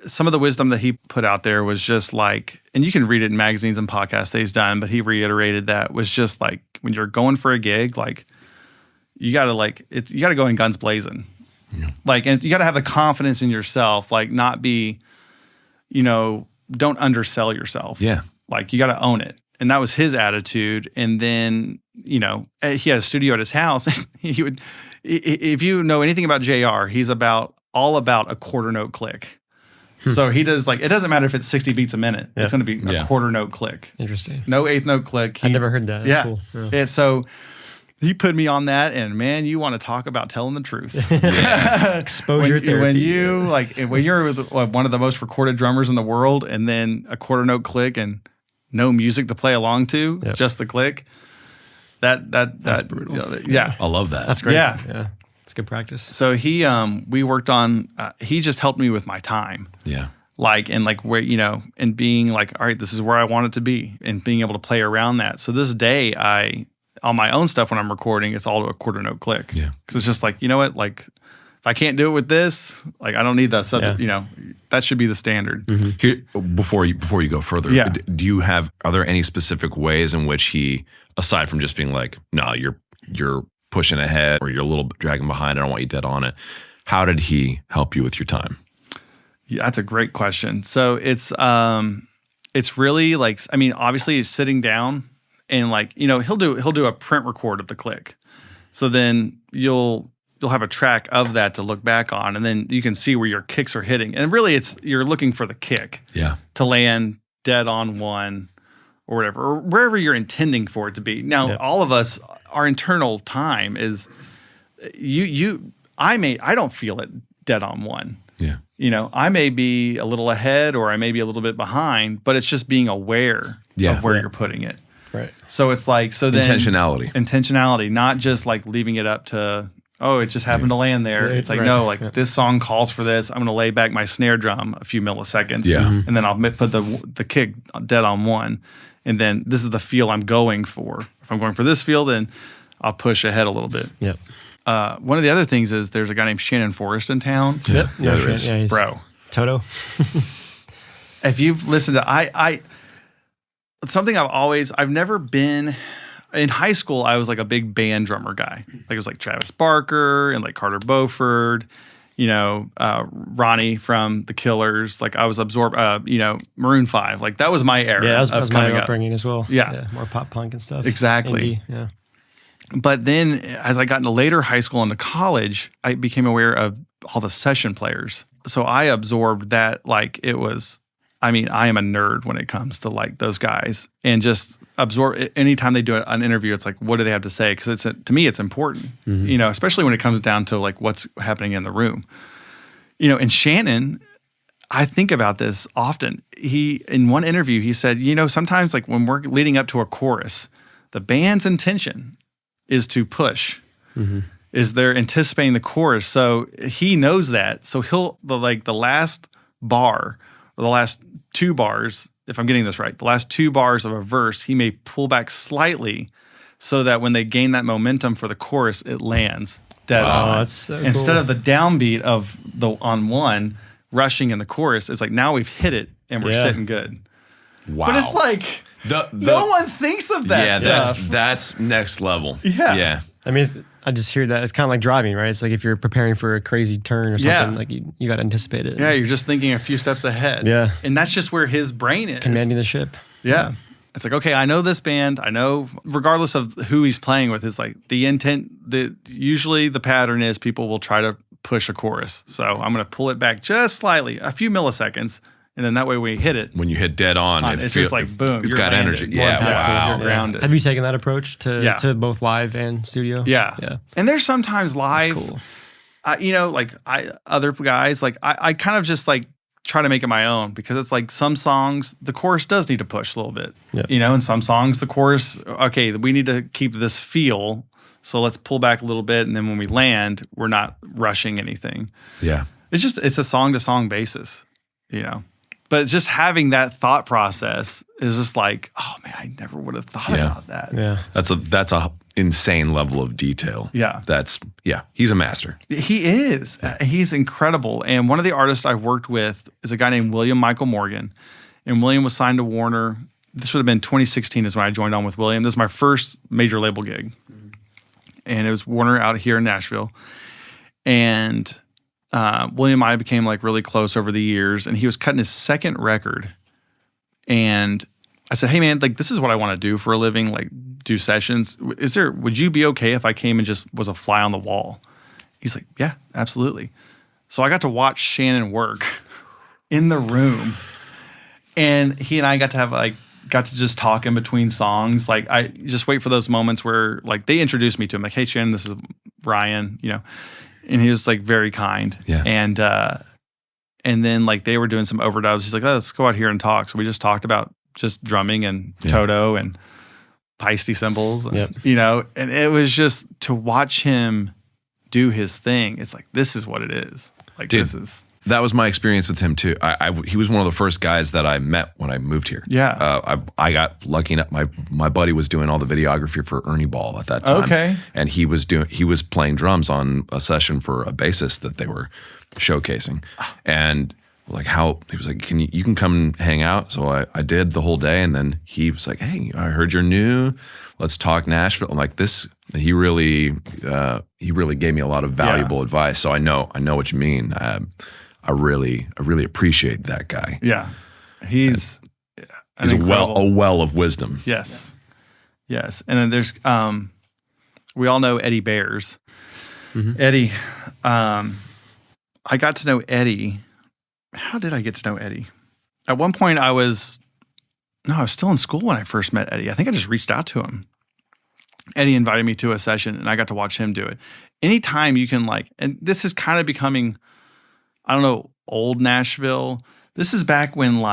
some of the wisdom that he put out there was just like, and you can read it in magazines and podcasts that he's done, but he reiterated that was just like, when you're going for a gig, like you gotta go in guns blazing. Yeah. Like, and you gotta have the confidence in yourself, like not be, don't undersell yourself. Yeah. Like you gotta own it. And that was his attitude. And then, he had a studio at his house, and he would, if you know anything about JR, he's all about a quarter note click. So he does like, it doesn't matter if it's 60 beats a minute. Yep. It's going to be a quarter note click. Interesting. No eighth note click. I never heard that. That's cool. Yeah. So he put me on that, and man, you want to talk about telling the truth. Exposure therapy. When you're with one of the most recorded drummers in the world, and then a quarter note click and no music to play along to, just the click. That's brutal. Yeah. I love that. That's great. Yeah. It's good practice. So we worked on, he just helped me with my time. Yeah. Where, and being like, all right, this is where I want it to be, and being able to play around that. So this day, on my own stuff when I'm recording, it's all to a quarter note click. Yeah. Because it's just like, you know what, like if I can't do it with this, like I don't need that stuff, that should be the standard. Mm-hmm. Here, before you go further, are there any specific ways in which he, aside from just being like, no, you're pushing ahead or you're a little dragging behind, I don't want you dead on it, how did he help you with your time? Yeah, that's a great question. So it's really like, I mean, obviously he's sitting down and like, he'll do a print record of the click. So then you'll have a track of that to look back on, and then you can see where your kicks are hitting. And really you're looking for the kick to land dead on one or whatever, or wherever you're intending for it to be. Now, all of us, our internal time is I don't feel it dead on one. Yeah. I may be a little ahead or I may be a little bit behind, but it's just being aware of where you're putting it. Right. So it's like, then intentionality, not just like leaving it up to, it just happened to land there. Right. It's like, this song calls for this. I'm going to lay back my snare drum a few milliseconds. Yeah. And then I'll put the kick dead on one. And then this is the feel I'm going for. If I'm going for this feel, then I'll push ahead a little bit. Yep. One of the other things is there's a guy named Shannon Forrest in town. Yep. Yeah, bro. Toto. If you've listened to, something I've never been, in high school, I was like a big band drummer guy. Like it was like Travis Barker and like Carter Beauford, Ronnie from The Killers. Like I was absorbed, Maroon 5. Like that was my era. Yeah, that was my coming upbringing as well. Yeah. More pop punk and stuff. Exactly. Indie, yeah. But then as I got into later high school into college, I became aware of all the session players. So I absorbed that like it was, I am a nerd when it comes to like those guys, and just absorb anytime they do an interview. It's like, what do they have to say? Because to me, it's important, especially when it comes down to like what's happening in the room. And Shannon, I think about this often. In one interview, he said, sometimes like when we're leading up to a chorus, the band's intention is to push. Is they're anticipating the chorus. So he knows that. So the last bar or the last 2 bars, if I'm getting this right, the last 2 bars of a verse, he may pull back slightly so that when they gain that momentum for the chorus, it lands dead on. That's so Instead cool. of the downbeat of on one rushing in the chorus, it's like now we've hit it and we're sitting good. Wow. But it's like no one thinks of that stuff. That's next level. Yeah. I just hear that. It's kind of like driving, right? It's like if you're preparing for a crazy turn or something, like you got to anticipate it. Yeah, you're just thinking a few steps ahead. Yeah. And that's just where his brain is. Commanding the ship. Yeah. It's like, okay, I know this band. I know, regardless of who he's playing with, is like the intent. Usually the pattern is people will try to push a chorus. So I'm going to pull it back just slightly, a few milliseconds. And then that way we hit it. When you hit dead on, it's just like, boom. It's got landed. energy. Yeah, wow. You're grounded. Have you taken that approach to both live and studio? Yeah. And there's sometimes live, That's cool. other guys, like I kind of just like try to make it my own, because it's like some songs, the chorus does need to push a little bit, and some songs, the chorus, okay, we need to keep this feel. So let's pull back a little bit. And then when we land, we're not rushing anything. Yeah. It's a song to song basis, But just having that thought process is just like, oh man, I never would have thought about that. Yeah. That's a insane level of detail. Yeah. He's a master. He is. He's incredible. And one of the artists I worked with is a guy named William Michael Morgan. And William was signed to Warner. This would have been 2016 is when I joined on with William. This is my first major label gig. And it was Warner out here in Nashville. And William and I became like really close over the years, and he was cutting his second record. And I said, hey man, like this is what I want to do for a living, like do sessions. Would you be okay if I came and just was a fly on the wall? He's like, yeah, absolutely. So I got to watch Shannon work in the room, and he and I got to just talk in between songs. Like I just wait for those moments where like they introduced me to him, like, hey Shannon, this is Ryan, And he was like very kind. Yeah. And then like they were doing some overdubs. He's like, let's go out here and talk. So we just talked about just drumming and Toto and Peisty cymbals, and, and it was just to watch him do his thing. It's like, this is what it is. Like, Dude, this is. That was my experience with him too. He was one of the first guys that I met when I moved here. Yeah. I got lucky enough. My buddy was doing all the videography for Ernie Ball at that time. Okay. And he was playing drums on a session for a bassist that they were showcasing. And like he was like, you can come and hang out. So I did the whole day, and then he was like, hey, I heard you're new. Let's talk Nashville. I'm like, this. He really gave me a lot of valuable advice. So I know what you mean. I really appreciate that guy. Yeah. He's a well of wisdom. Yes. Yes. And then there's we all know Eddie Bears. Mm-hmm. Eddie, I got to know Eddie. How did I get to know Eddie? At one point I was still in school when I first met Eddie. I think I just reached out to him. Eddie invited me to a session, and I got to watch him do it. Anytime you can and this is kind of becoming, I don't know, old Nashville. This is back when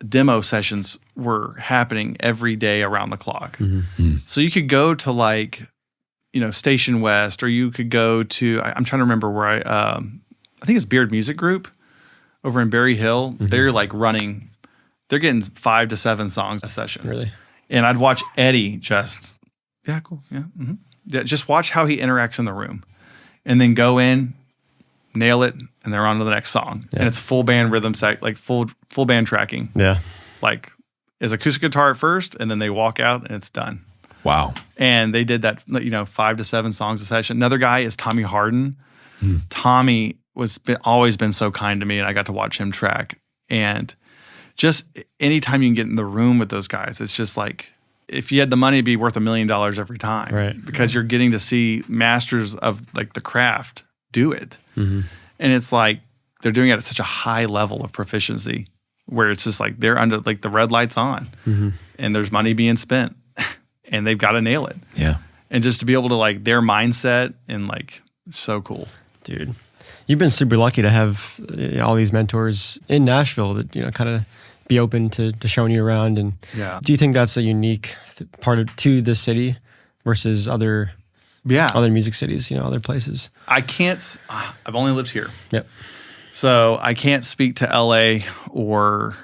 demo sessions were happening every day around the clock. Mm-hmm. So you could go to Station West, or you could go to, I'm trying to remember where I think it's Beard Music Group over in Berry Hill. Mm-hmm. They're getting 5 to 7 songs a session. Really? And I'd watch Eddie just, yeah, cool. Yeah. Mm-hmm. Yeah. Just watch how he interacts in the room, and then go in, nail it, and they're on to the next song. Yeah. And it's full band rhythm set, like full band tracking. Yeah. Like is acoustic guitar at first, and then they walk out and it's done. Wow. And they did that, 5 to 7 songs a session. Another guy is Tommy Harden. Tommy always been so kind to me, and I got to watch him track. And just anytime you can get in the room with those guys, it's just like, if you had the money, it'd be worth $1 million every time. Right. Because you're getting to see masters of like the craft do it. And it's like, they're doing it at such a high level of proficiency where it's just like, they're under, like the red light's on and there's money being spent and they've got to nail it. Yeah. And just to be able to like their mindset and like, so cool. Dude, you've been super lucky to have all these mentors in Nashville that, kind of be open to showing you around. And do you think that's a unique part to this city versus other music cities, other places? I've only lived here. Yep. So I can't speak to LA or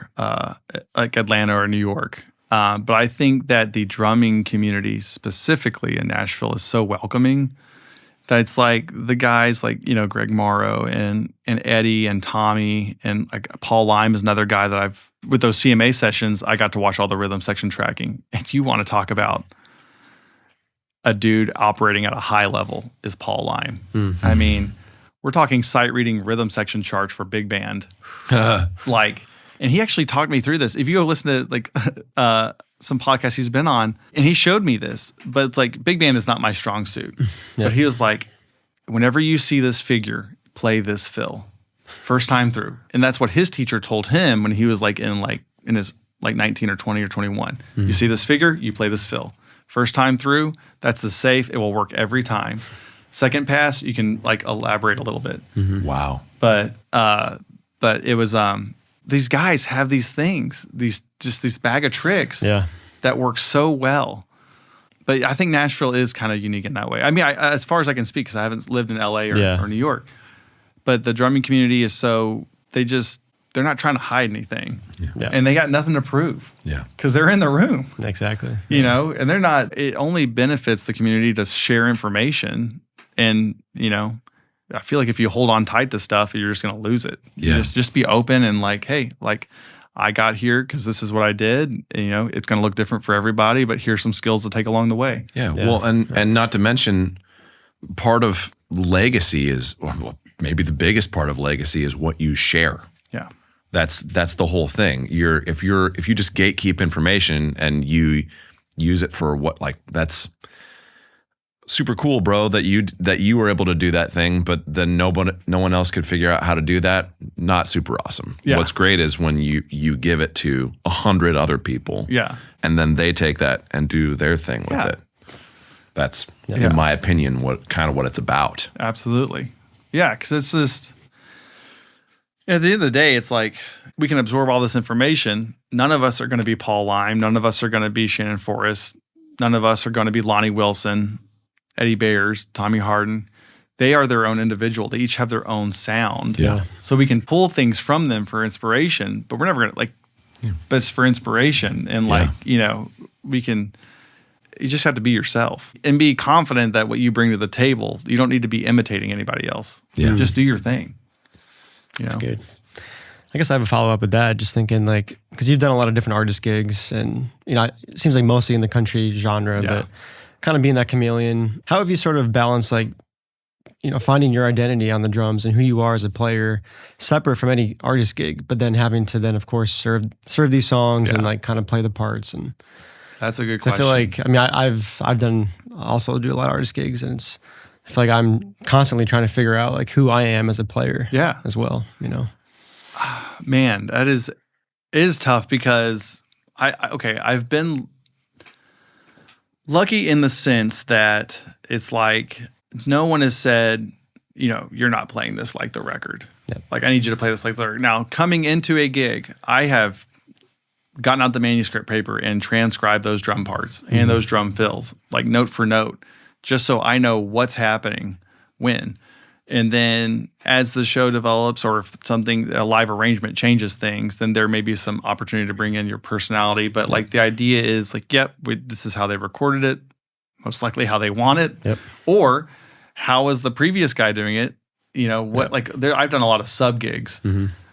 like Atlanta or New York. But I think that the drumming community specifically in Nashville is so welcoming that it's like the guys like, Greg Morrow and Eddie and Tommy and like Paul Lime is another guy that with those CMA sessions, I got to watch all the rhythm section tracking. And you want to talk about a dude operating at a high level is Paul Lime. I mean, we're talking sight reading rhythm section charts for big band. And he actually talked me through this. If you go listen to like some podcasts he's been on, and he showed me this, but it's like big band is not my strong suit. But he was like, whenever you see this figure, play this fill. First time through. And that's what his teacher told him when he was like in his like 19 or 20 or 21. You see this figure, you play this fill. First time through, that's the safe. It will work every time. Second pass, you can like elaborate a little bit. Wow. But it was these guys have these things, these bag of tricks that work so well. But I think Nashville is kind of unique in that way. I mean, as far as I can speak, because I haven't lived in LA or New York. But the drumming community is they're not trying to hide anything. And they got nothing to prove. Because they're in the room. Exactly. And they're not, it only benefits the community to share information. And, I feel like if you hold on tight to stuff, you're just going to lose it. Just be open and like, hey, like I got here because this is what I did. And, it's going to look different for everybody, but here's some skills to take along the way. Well, and not to mention part of legacy is, well, maybe the biggest part of legacy is what you share. That's the whole thing. If you just gatekeep information and you use it for what, like, that's super cool, bro, that you were able to do that thing, but then no one else could figure out how to do that. Not super awesome. What's great is when you give it to 100 other people. And then they take that and do their thing with it. That's, in my opinion, what it's about. Absolutely. Yeah, because it's just, at the end of the day, it's like we can absorb all this information. None of us are going to be Paul Lime. None of us are going to be Shannon Forrest. None of us are going to be Lonnie Wilson, Eddie Bayers, Tommy Harden. They are their own individual. They each have their own sound. So we can pull things from them for inspiration, but we're never going to but it's for inspiration. And you just have to be yourself and be confident that what you bring to the table, you don't need to be imitating anybody else. Just do your thing. That's good. I guess I have a follow-up with that, just thinking like, because you've done a lot of different artist gigs and, it seems like mostly in the country genre, but kind of being that chameleon, how have you sort of balanced like, finding your identity on the drums and who you are as a player separate from any artist gig, but then having to then, of course, serve these songs and like kind of play the parts? And that's a good question. I feel like, I've done also do a lot of artist gigs, and I feel like I'm constantly trying to figure out like who I am as a player as well, Man, it is tough because I've been lucky in the sense that it's like no one has said, you're not playing this like the record. Like I need you to play this like the record. Now, coming into a gig, I have gotten out the manuscript paper and transcribed those drum parts and those drum fills, like note for note, just so I know what's happening when. And then as the show develops, or if a live arrangement changes things, then there may be some opportunity to bring in your personality. But like the idea is like, this is how they recorded it, most likely how they want it, or how is the previous guy doing it? I've done a lot of sub gigs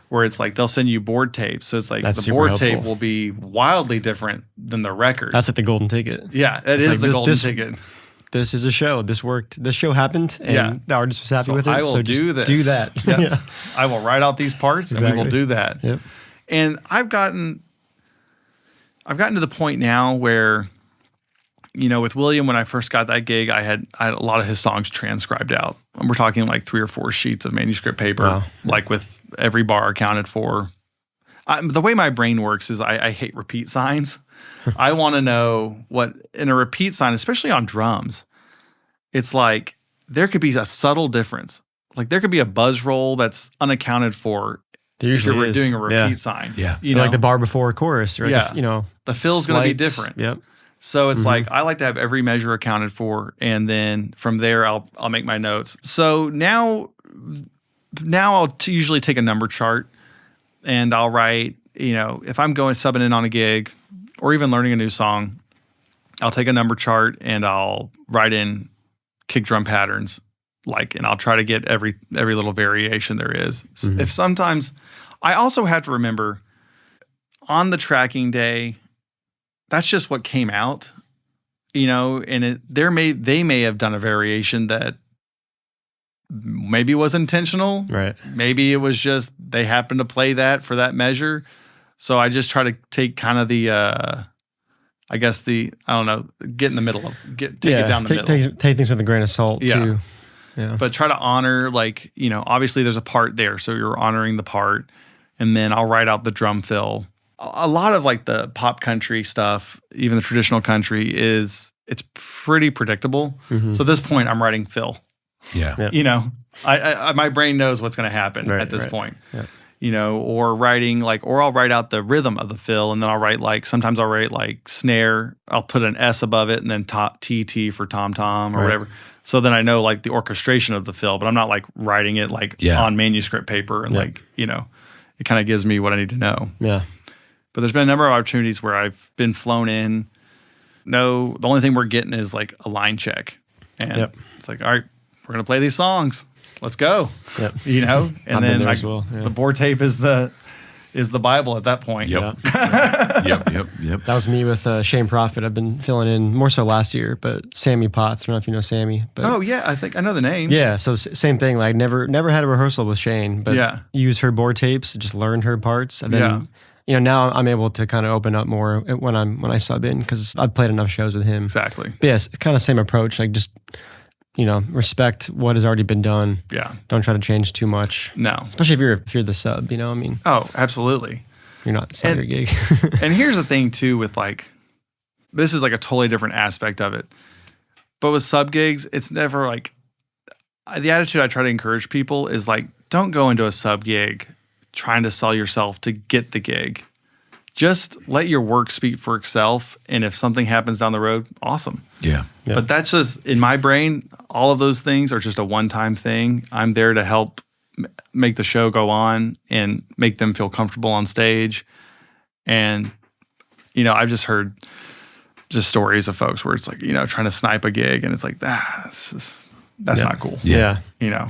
where it's like they'll send you board tapes. So it's like the board tape will be wildly different than the record. That's like the golden ticket. Yeah, it is the golden ticket. this is a show. This worked. This show happened, and the artist was happy with it. I will so do just this. Do that. Yep. Yeah. I will write out these parts, and we will do that. Yep. And I've gotten to the point now where, with William, when I first got that gig, I had a lot of his songs transcribed out. And we're talking like 3 or 4 sheets of manuscript paper, like with every bar accounted for. The way my brain works is I hate repeat signs. I want to know what, in a repeat sign, especially on drums, it's like there could be a subtle difference. Like there could be a buzz roll that's unaccounted for. If you're doing a repeat sign. Yeah. Like the bar before chorus. Or the fill's going to be different. Yep. So it's like I like to have every measure accounted for, and then from there I'll make my notes. So now I'll usually take a number chart, and I'll write, if I'm subbing in on a gig or even learning a new song, I'll take a number chart and I'll write in kick drum patterns, and I'll try to get every little variation there is. If sometimes I also have to remember on the tracking day, that's just what came out, and they may have done a variation that maybe was intentional. Right. Maybe it was just they happened to play that for that measure. So I just try to take kind of the, get in the middle of, take it down the middle. Take things with a grain of salt too. Yeah. But try to honor, obviously there's a part there. So you're honoring the part. And then I'll write out the drum fill. A lot of the pop country stuff, even the traditional country, it's pretty predictable. So at this point, I'm writing fill. Yeah. Yep. I my brain knows what's going to happen at this point. Yep. Or writing or I'll write out the rhythm of the fill, and then I'll write sometimes I'll write snare. I'll put an S above it, and then TT for tom tom or whatever. So then I know the orchestration of the fill, but I'm not writing it on manuscript paper and it kind of gives me what I need to know. Yeah. But there's been a number of opportunities where I've been flown in. No, the only thing we're getting is a line check, and it's all right, we're gonna play these songs. Let's go. Yep. And then the board tape is the Bible at that point. Yep. Yep. That was me with Shane Prophet. I've been filling in more so last year, but Sammy Potts. I don't know if you know Sammy. But I think I know the name. Yeah. So same thing. Never had a rehearsal with Shane, but use her board tapes, just learned her parts, and then now I'm able to kind of open up more when I sub in because I've played enough shows with him. Exactly. But yes, kind of same approach. Just respect what has already been done. Yeah. Don't try to change too much. No. Especially if you're the sub, Oh, absolutely. You're not selling your gig. And here's the thing too with this is a totally different aspect of it. But with sub gigs, it's never the attitude I try to encourage people is don't go into a sub gig trying to sell yourself to get the gig. Just let your work speak for itself. And if something happens down the road, awesome. Yeah. But that's just, in my brain, all of those things are just a one-time thing. I'm there to help make the show go on and make them feel comfortable on stage. And, I've just heard stories of folks where it's trying to snipe a gig and it's that's not cool. Yeah.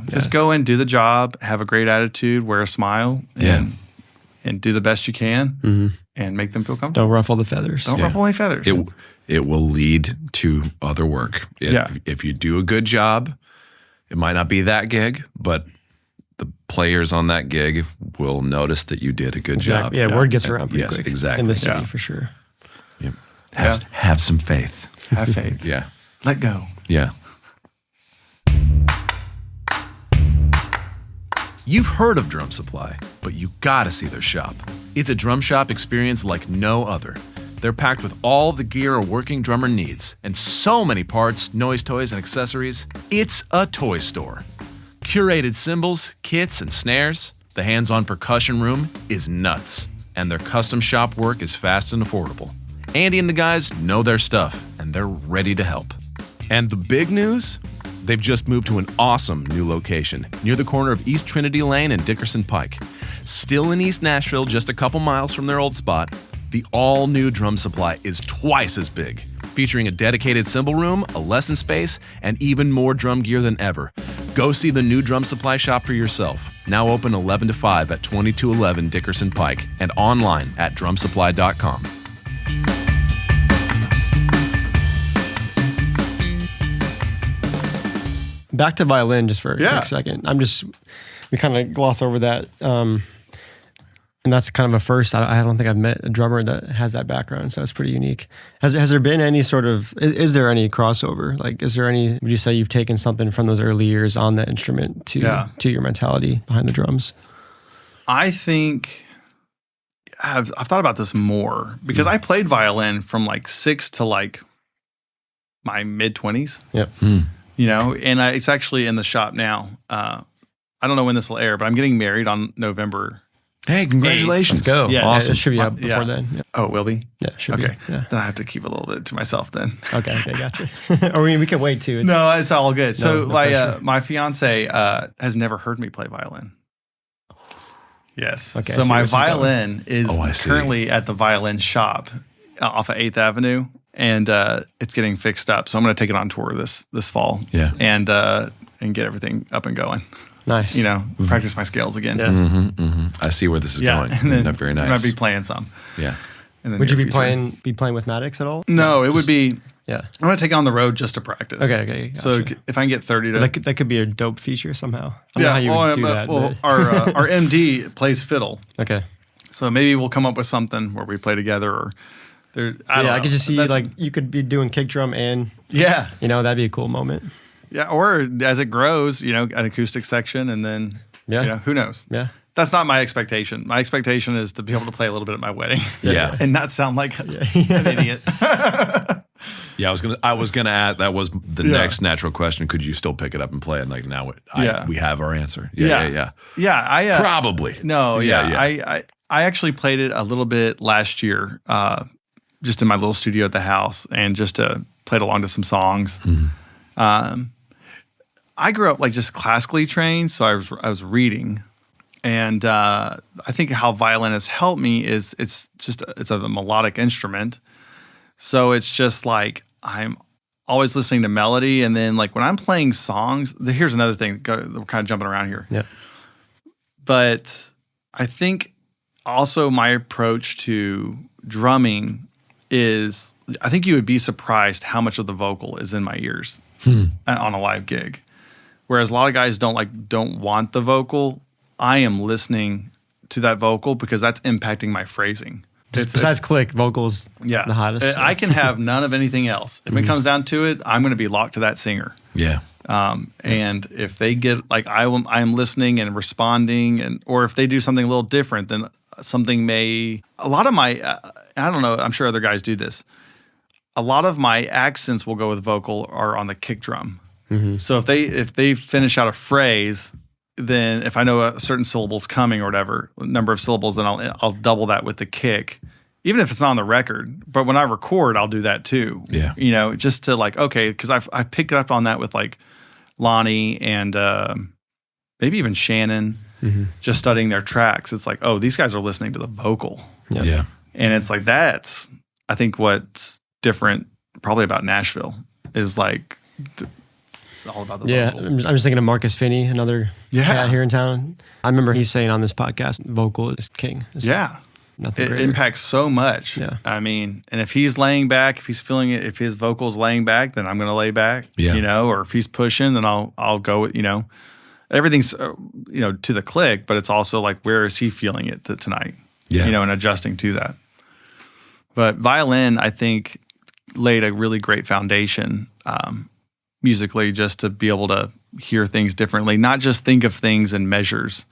Just go in, do the job, have a great attitude, wear a smile, and do the best you can and make them feel comfortable. Don't ruffle the feathers. Don't ruffle any feathers. It will lead to other work. If you do a good job, it might not be that gig, but the players on that gig will notice that you did a good job. Yeah, word gets around pretty quick. Exactly. In the city, for sure. Yep. Have some faith. Have faith. Yeah. Let go. Yeah. You've heard of Drum Supply, but you gotta see their shop. It's a drum shop experience like no other. They're packed with all the gear a working drummer needs, and so many parts, noise toys, and accessories. It's a toy store. Curated cymbals, kits, and snares. The hands-on percussion room is nuts, and their custom shop work is fast and affordable. Andy and the guys know their stuff, and they're ready to help. And the big news? They've just moved to an awesome new location near the corner of East Trinity Lane and Dickerson Pike. Still in East Nashville, just a couple miles from their old spot, the all-new Drum Supply is twice as big, featuring a dedicated cymbal room, a lesson space, and even more drum gear than ever. Go see the new Drum Supply shop for yourself. Now open 11 to 5 at 2211 Dickerson Pike and online at drumsupply.com. Back to violin just for a Yeah. quick second. We kind of gloss over that. And that's kind of a first. I don't think I've met a drummer that has that background, so that's pretty unique. Has there been any sort of, is there any crossover? Like, is there any, would you say you've taken something from those early years on the instrument to your mentality behind the drums? I think I've thought about this more because I played violin from like 6 to like my mid-20s. Yep. You know, and it's actually in the shop now. I don't know when this will air, but I'm getting married on November. Hey, congratulations. Let's go. Yeah, Awesome. It should be out before then. Yeah. Oh, it will be? Yeah, should be. Okay. Yeah. Then I have to keep a little bit to myself then. Okay, gotcha. Or we can wait too. No, it's all good. So no pressure. my fiance has never heard me play violin. Yes. Okay, I so see my where this is going. violin is currently at the violin shop off of 8th Avenue, and it's getting fixed up. So I'm going to take it on tour this fall. Yeah. And get everything up and going. Nice. You know, practice my scales again. Yeah. I see where this is going. And then Very nice. I'm going to be playing some. Yeah. in the Would you near be future. playing with Maddox at all? No, it would be. Yeah. I'm going to take it on the road just to practice. Okay. Gotcha. So if I can get 30 to. that could be a dope feature somehow. I don't know how you would do that. Well, but- our MD plays fiddle. okay. So maybe we'll come up with something where we play together, or I don't know. I could just see That's- like you could be doing kick drum and yeah, that'd be a cool moment. yeah, or as it grows, an acoustic section, and then who knows? Yeah. That's not my expectation. My expectation is to be able to play a little bit at my wedding, Yeah. and not sound like an idiot. Yeah, I was gonna add, that was the next natural question. Could you still pick it up and play it? Like now we have our answer. Yeah. Yeah, Probably. No, Yeah. I actually played it a little bit last year, just in my little studio at the house, and just played along to some songs. Mm-hmm. I grew up like just classically trained, so I was reading, and I think how violin has helped me is it's a melodic instrument, so it's just like I'm always listening to melody, and then like when I'm playing songs, here's another thing. We're kind of jumping around here. Yeah. But I think also my approach to drumming is, I think you would be surprised how much of the vocal is in my ears on a live gig. Whereas a lot of guys don't want the vocal. I am listening to that vocal because that's impacting my phrasing. Besides click, vocals the hottest. I can have none of anything else. If it comes down to it, I'm going to be locked to that singer. Yeah. And if they get like I'm listening and responding, or if they do something a little different, then something a lot of my I don't know, I'm sure other guys do this. A lot of my accents will go with vocal are on the kick drum. Mm-hmm. So if they finish out a phrase, then if I know a certain syllable's coming or whatever number of syllables, then I'll double that with the kick, even if it's not on the record. But when I record, I'll do that too. Yeah. Just to like, okay, because I picked up on that with like Lonnie and maybe even Shannon, just studying their tracks. It's like, oh, these guys are listening to the vocal. Yeah. And it's like, that's, I think what's different probably about Nashville is like, it's all about the vocal. I'm just thinking of Marcus Finney, another cat here in town. I remember he's saying on this podcast, vocal is king. It's nothing It greater. impacts so much. Yeah. I mean, and if he's laying back, if he's feeling it, if his vocal's laying back, then I'm going to lay back. Yeah. Or if he's pushing, then I'll go with, everything's, to the click, but it's also like, where is he feeling it tonight? Yeah. And adjusting to that. But violin, I think, laid a really great foundation musically, just to be able to hear things differently, not just think of things in measures,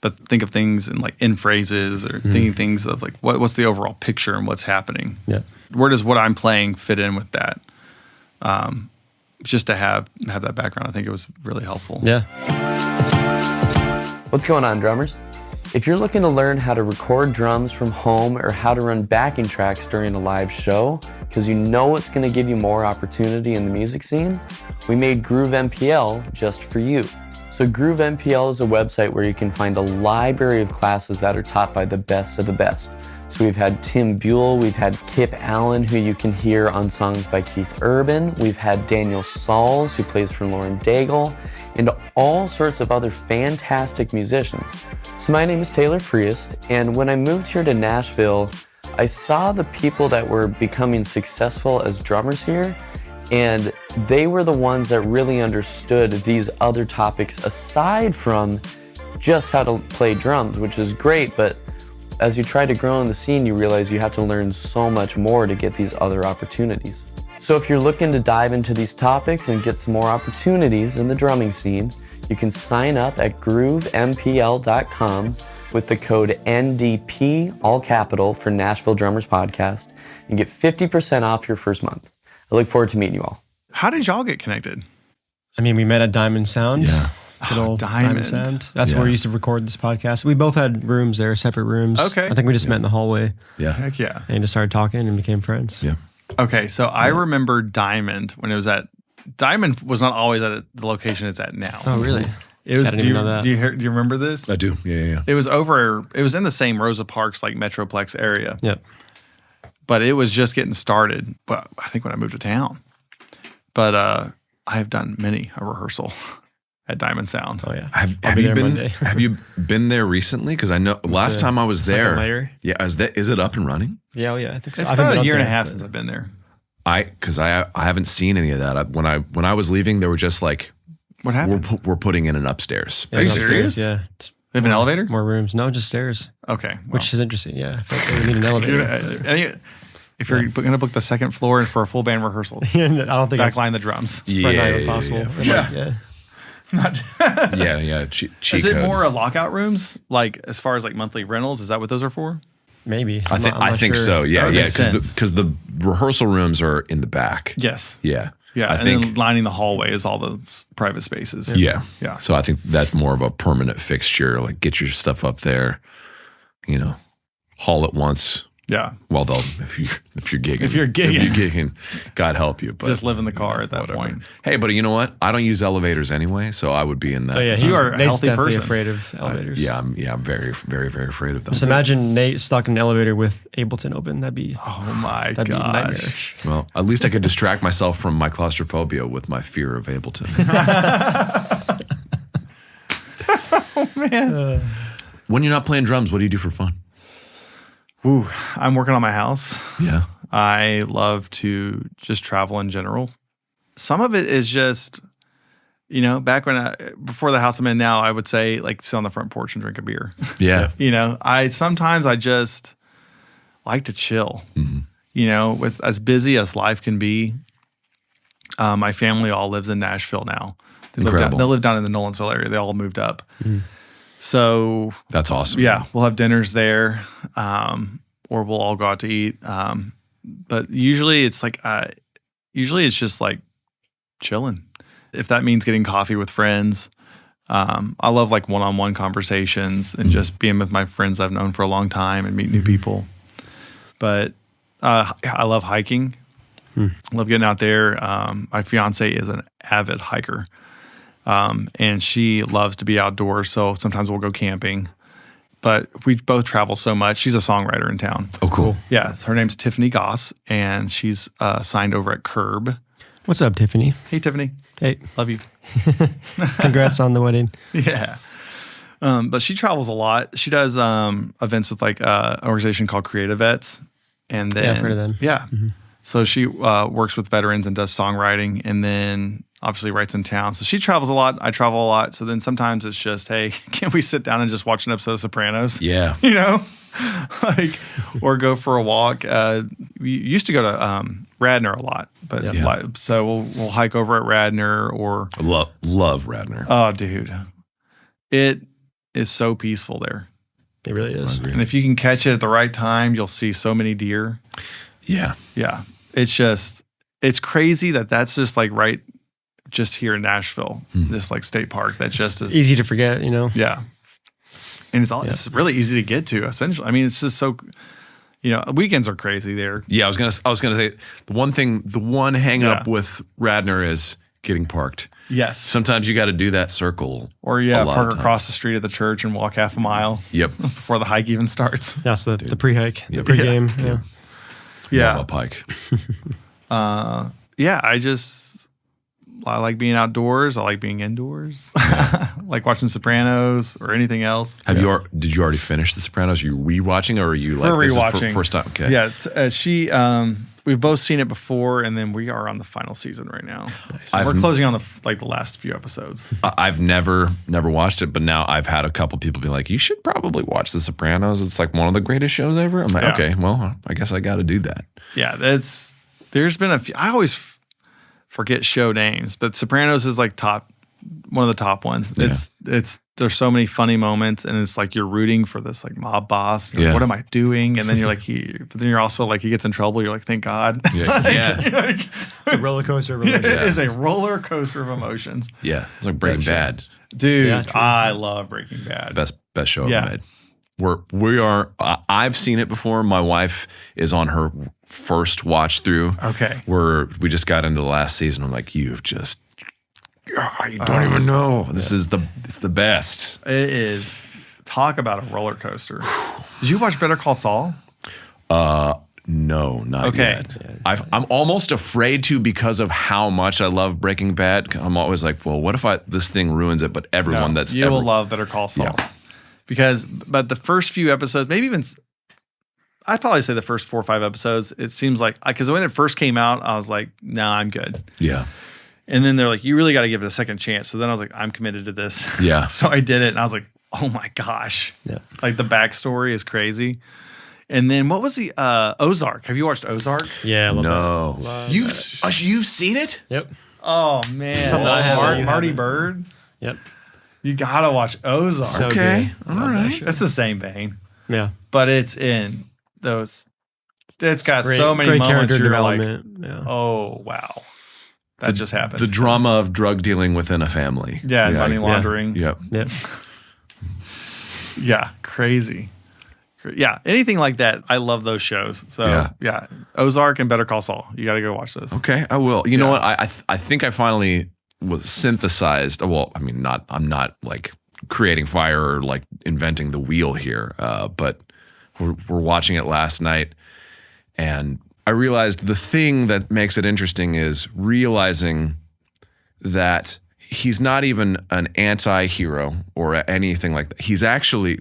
but think of things in phrases, or thinking things of like what's the overall picture and what's happening. Yeah. Where does what I'm playing fit in with that? Just to have that background, I think it was really helpful. Yeah. What's going on, drummers? If you're looking to learn how to record drums from home or how to run backing tracks during a live show, because you know it's going to give you more opportunity in the music scene, we made Groove MPL just for you. So Groove MPL is a website where you can find a library of classes that are taught by the best of the best. So we've had Tim Buell, we've had Kip Allen, who you can hear on songs by Keith Urban, we've had Daniel Sauls, who plays for Lauren Daigle, and all sorts of other fantastic musicians. So my name is Taylor Friest, and when I moved here to Nashville, I saw the people that were becoming successful as drummers here, and they were the ones that really understood these other topics aside from just how to play drums, which is great, but as you try to grow in the scene, you realize you have to learn so much more to get these other opportunities. So if you're looking to dive into these topics and get some more opportunities in the drumming scene, you can sign up at groovempl.com with the code NDP, all capital, for Nashville Drummers Podcast, and get 50% off your first month. I look forward to meeting you all. How did y'all get connected? I mean, we met at Diamond Sound. Yeah. Good old Diamond Sound. That's Yeah. where we used to record this podcast. We both had rooms there, separate rooms. Okay. I think we just met in the hallway Yeah. Heck yeah. and just started talking and became friends. Yeah. Okay, so I remember Diamond when it was at Diamond was not always at the location it's at now. Oh, really? It was. I didn't Do you, even know that. do you remember this? I do. Yeah. It was over. It was in the same Rosa Parks like Metroplex area. Yep. But it was just getting started. But I think when I moved to town. But I have done many a rehearsal at Diamond Sound. Oh, yeah. Have be you there been? Monday. Have you been there recently? Because I know last time I was second there. layer? Yeah. Is it up and running? Yeah, oh, yeah. I think so. It's I haven't about been a up year and a there, half but- since I've been there. Because I haven't seen any of that. When I was leaving, they were just like, What happened? we're putting in an upstairs. Yeah, Are you it's upstairs, serious? Yeah. Just They have an elevator? more rooms. No, just stairs, Okay. which is interesting. Yeah. I feel like we need an elevator. If you're going to book the second floor for a full band rehearsal, I don't think that's backline the drums. probably not even possible. Yeah. And, Yeah. Cheat Is it code. more lockout rooms? Like as far as like monthly rentals? Is that what those are for? maybe. I think so. Yeah. That would Yeah. make sense. Because the rehearsal rooms are in the back. Yes. Yeah. Yeah. I and think. then lining the hallway is all those private spaces. Yeah. Yeah. So I think that's more of a permanent fixture. Like get your stuff up there, haul it once. Yeah. Well, if you're gigging. If you're gigging. God help you. But Just live in the car at that point. Hey, but you know what? I don't use elevators anyway, so I would be in that. Oh, yeah, You are a Nate's healthy definitely person. afraid of elevators. I'm very, very, very afraid of them. Just imagine Nate stuck in an elevator with Ableton open. That'd be Oh my that'd be gosh. nightmarish. Well, at least I could distract myself from my claustrophobia with my fear of Ableton. Man. When you're not playing drums, what do you do for fun? Ooh, I'm working on my house. Yeah. I love to just travel in general. Some of it is just, back before the house I'm in now, I would say like sit on the front porch and drink a beer. Yeah. Sometimes I just like to chill. Mm-hmm. With as busy as life can be. My family all lives in Nashville now. They Incredible. live down in the Nolensville area. They all moved up. So That's awesome. yeah, we'll have dinners there, or we'll all go out to eat. But usually it's just like chilling. If that means getting coffee with friends, I love like one-on-one conversations and just being with my friends I've known for a long time and meet new people. But I love hiking. I love getting out there. My fiance is an avid hiker. And she loves to be outdoors, so sometimes we'll go camping. But we both travel so much. She's a songwriter in town. Oh, cool. Yeah, her name's Tiffany Goss, and she's signed over at Curb. What's up, Tiffany? Hey, Tiffany. Hey, Love you. congrats on the wedding. Yeah. But she travels a lot. She does events with like an organization called Creative Vets. And then, Yeah, I've heard of them. Yeah. So she works with veterans and does songwriting, and then obviously writes in town. So she travels a lot. I travel a lot. So then sometimes it's just, hey, can we sit down and just watch an episode of Sopranos? Yeah. Or go for a walk. We used to go to Radnor a lot, but so we'll hike over at Radnor or. I love Radnor. Oh, dude, it is so peaceful there. It really is. And if you can catch it at the right time, you'll see so many deer. Yeah. Yeah. It's crazy that's just like right just here in Nashville, this like state park that just is Easy to forget, Yeah. And it's really easy to get to essentially. I mean, it's just so, weekends are crazy there. Yeah, I was gonna say the one hang up with Radnor is getting parked. Yes. Sometimes you got to do that circle. Or a lot park of times. across the street at the church and walk half a mile Yep. before the hike even starts. That's the pre-hike, the Yep. pre-game. Yeah. Yeah. Up hike. Yeah, I like being outdoors. I like being indoors. I like watching Sopranos or anything else. Did you already finish The Sopranos? Are you rewatching or are you like We're this is rewatching. first time? Okay. Yeah, it's, we've both seen it before, and then we are on the final season right now. Nice. We're closing on the last few episodes. I've never watched it, but now I've had a couple people be like, "You should probably watch The Sopranos. It's like one of the greatest shows ever." I'm like, okay, well, I guess I got to do that. Yeah, there's been a few. I always forget show names, but Sopranos is like one of the top ones. There's so many funny moments, and it's like you're rooting for this like mob boss. You're like, what am I doing? And then you're like, but then you're also like, he gets in trouble. You're like, thank God. Yeah. It's a roller coaster of emotions. It is a roller coaster of emotions. Yeah, it's like Breaking Bad. Dude, I love Breaking Bad. Best show ever made. I've seen it before. My wife is on her first watch through. Okay. We just got into the last season. I'm like, you don't even know. It's the best. It is. Talk about a roller coaster. Did you watch Better Call Saul? No, not yet. I'm almost afraid to because of how much I love Breaking Bad. I'm always like, well, what if this thing ruins it? But everyone you will love Better Call Saul. Yeah. But the first few episodes, maybe even, I'd probably say the first 4 or 5 episodes, it seems like, because when it first came out, I was like, nah, I'm good. Yeah. And then they're like, you really got to give it a second chance. So then I was like, I'm committed to this. Yeah. So I did it, and I was like, oh my gosh. Yeah. Like the backstory is crazy. And then what was the Ozark? Have you watched Ozark? Yeah, I love that. Love You've seen it? Yep. Oh man. Marty Bird. Yep. You gotta watch Ozark. So okay. Good. All right. That's the same vein. Yeah. But it's in those. It's got great, so many great moments character you're like, development. oh wow. That just happened. The drama of drug dealing within a family. Yeah, money laundering. Yep. Yeah, crazy. Yeah, anything like that. I love those shows. So yeah, Ozark and Better Call Saul. You got to go watch those. Okay, I will. You know what? I think I finally was synthesized. Well, I mean, I'm not like creating fire or like inventing the wheel here, but we're watching it last night, and I realized the thing that makes it interesting is realizing that he's not even an anti-hero or anything like that. He's actually,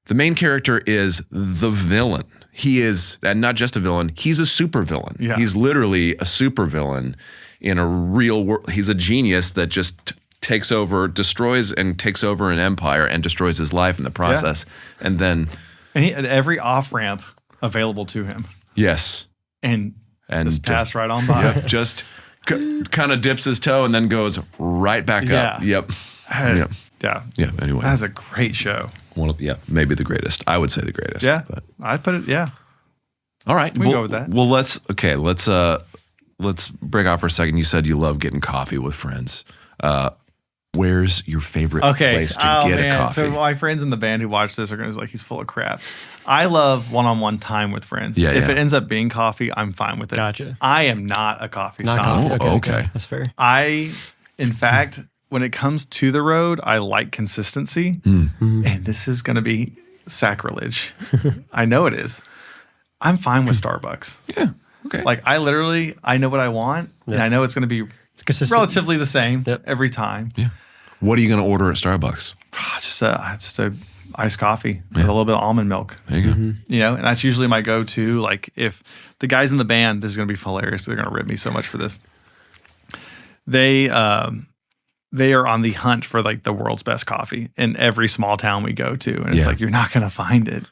the main character is the villain. He is, and not just a villain, he's a supervillain. Yeah. He's literally a supervillain in a real world. He's a genius that just takes over an empire and destroys his life in the process. Yeah. And he had every off-ramp available to him. Yes. And just passed right on by. Yep, just kind of dips his toe and then goes right back up. Yep. Yeah. Yeah, anyway. That's a great show. Maybe the greatest. I would say the greatest. Yeah. But I'd put it, All right. We can go with that. Well, let's break off for a second. You said you love getting coffee with friends. Where's your favorite place to get a coffee? So my friends in the band who watch this are going to be like, he's full of crap. I love one-on-one time with friends. Yeah, if it ends up being coffee, I'm fine with it. Gotcha. I am not a coffee Not snob. coffee. Okay. That's fair. In fact, when it comes to the road, I like consistency. Mm-hmm. And this is going to be sacrilege. I know it is. I'm fine with Starbucks. Yeah. Okay. Like I know what I want, and I know it's going to be relatively the same every time. Yeah. What are you going to order at Starbucks? Just a iced coffee with a little bit of almond milk. There you go. Mm-hmm. And that's usually my go-to. Like if the guys in the band, this is going to be hilarious. They're going to rip me so much for this. They are on the hunt for like the world's best coffee in every small town we go to, and it's like you're not going to find it.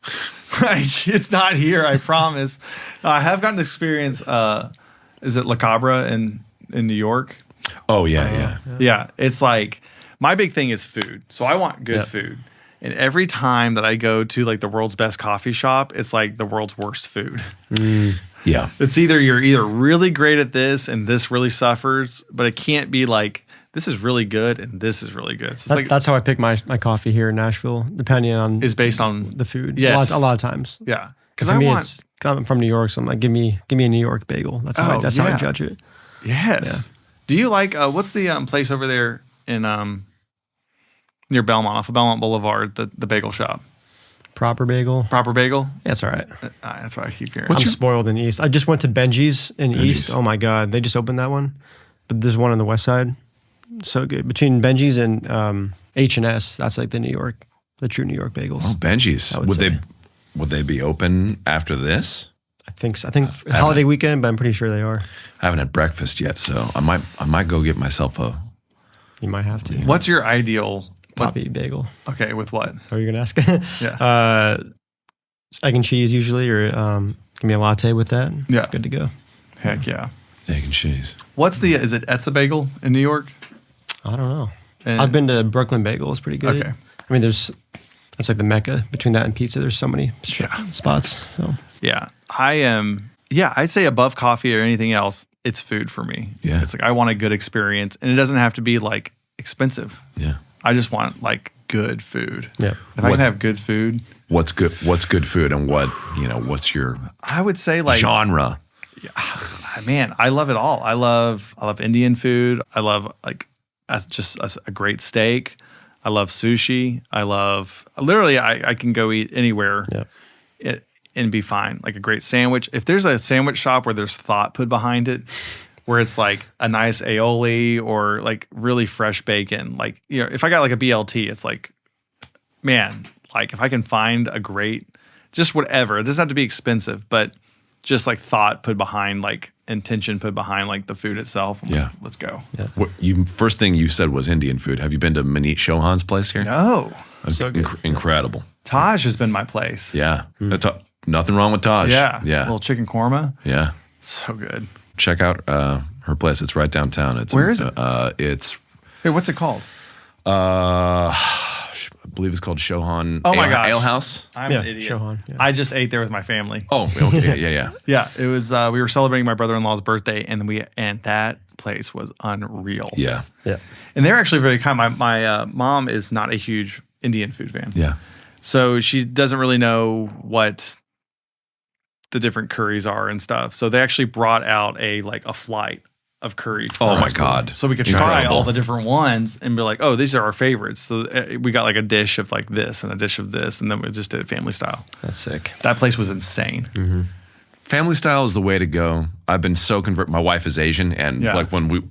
Like it's not here. I promise. I have gotten to experience. Is it La Cabra in New York? Oh yeah. Yeah. It's like my big thing is food. So I want good food. And every time that I go to like the world's best coffee shop, it's like the world's worst food. Yeah. It's you're really great at this and this really suffers, but it can't be like this is really good and this is really good. So that's how I pick my coffee here in Nashville, depending on is based on the food. Yes. A lot of times. Yeah. Because I'm from New York, so I'm like, give me a New York bagel. That's how I judge it. Yes. Yeah. Do you like what's the place over there in near Belmont, off of Belmont Boulevard, the bagel shop? Proper Bagel. Proper Bagel? That's all right. That's what I keep hearing. I'm spoiled in East. I just went to Benji's in East. Oh my God. They just opened that one. But there's one on the West Side. So good. Between Benji's and H&S, that's like the true New York bagels. Oh, Benji's. Would they be open after this? I think so. I think holiday weekend, but I'm pretty sure they are. I haven't had breakfast yet, so I might go get myself a. You might have to. What's your ideal Poppy bagel? Okay, with what? Are you gonna ask? Yeah. Egg and cheese usually, or give me a latte with that. Yeah. Good to go. Heck yeah. Egg and cheese. Is it Etza Bagel in New York? I don't know. And- I've been to Brooklyn Bagel. It's pretty good. Okay. I mean, that's like the mecca between that and pizza. There's so many spots. So Yeah. I'd say above coffee or anything else, it's food for me. Yeah. It's like I want a good experience, and it doesn't have to be like expensive. Yeah. I just want like good food. yeah, If I can have good food, What's good food, and what's your I would say like genre? man, I love it all. I love Indian food. I love like just a great steak. I love sushi. I can go eat anywhere and be fine. Like a great sandwich. If there's a sandwich shop where there's thought put behind it, where it's like a nice aioli or like really fresh bacon, like, if I got like a BLT, it's like, man, like if I can find a great, just whatever, it doesn't have to be expensive, but just like thought put behind, like intention put behind like the food itself. I'm like, let's go. Yeah. First thing you said was Indian food. Have you been to Manit Chauhan's place here? No. So good. Incredible. Taj has been my place. Yeah. Nothing wrong with Taj. Yeah. Yeah. Little chicken korma. Yeah. So good. Check out her place. It's right downtown. Where is it? It's Hey, what's it called? I believe it's called Chauhan Oh my gosh. Ale House. I'm an idiot. Chauhan, yeah. I just ate there with my family. Oh, okay. Yeah. Yeah, it was. We were celebrating my brother-in-law's birthday, and that place was unreal. Yeah. Yeah. And they're actually very kind. My mom is not a huge Indian food fan. Yeah. So she doesn't really know what the different curries are and stuff. So they actually brought out a flight of curry. for Oh my us. God. So we could try Incredible. all the different ones and be like, oh, these are our favorites. So we got like a dish of like this and a dish of this, and then we just did it family style. That's sick. That place was insane. Family style is the way to go. I've been so converted. My wife is Asian, and Yeah. like when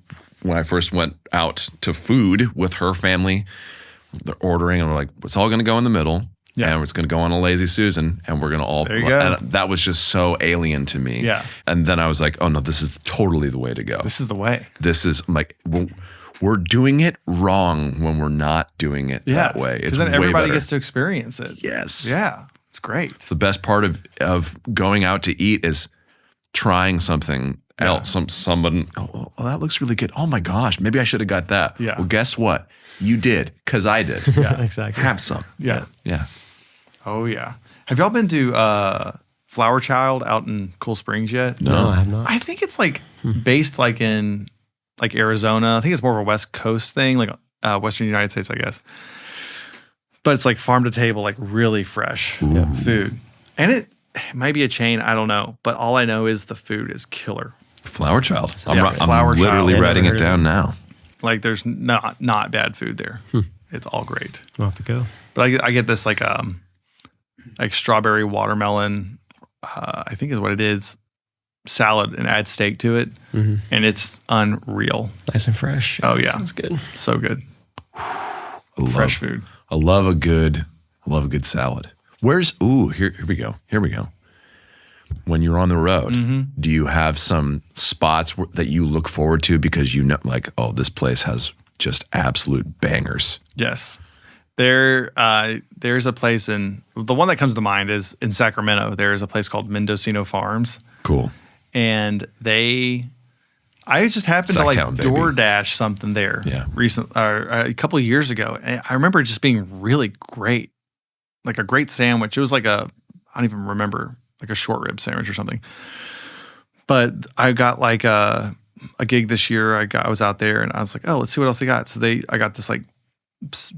I first went out to food with her family, they're ordering, and we're like, it's all going to go in the middle. Yeah. And it's going to go on a lazy Susan, and we're going to all. There you go. And that was just so alien to me. Yeah. And then I was like, oh no, this is totally the way to go. This is the way. This is like we're doing it wrong when we're not doing it that way. It's Because then way everybody better. gets to experience it. Yes. Yeah. It's great. The best part of going out to eat is trying something else. Someone, oh, that looks really good. Oh my gosh, maybe I should have got that. Yeah. Well, guess what? You did, because I did. Yeah. Exactly. Have some. Yeah. Yeah. Oh, yeah. Have y'all been to Flower Child out in Cool Springs yet? No, I have not. I think it's like based like in like Arizona. I think it's more of a West Coast thing, like Western United States, I guess. But it's like farm to table, like really fresh food. And it might be a chain, I don't know. But all I know is the food is killer. Flower Child. I'm Flower literally Child. writing Never it heard of down now. Like there's not bad food there. It's all great. We'll have to go. But I get this like strawberry watermelon, I think is what it is, salad, and add steak to it, and it's unreal. Nice and fresh. Oh, yeah. Sounds good. So good. Fresh food. I love a good salad. Here we go. When you're on the road, do you have some spots that you look forward to because you know, like, oh, this place has just absolute bangers? Yes. There's a place the one that comes to mind is in Sacramento. There is a place called Mendocino Farms. Cool. And I just happened to like Sacktown, baby. DoorDash something there a couple of years ago. And I remember it just being really great, like a great sandwich. It was like I don't even remember, like a short rib sandwich or something. But I got like a gig this year. I was out there and I was like, oh, let's see what else they got. So I got this like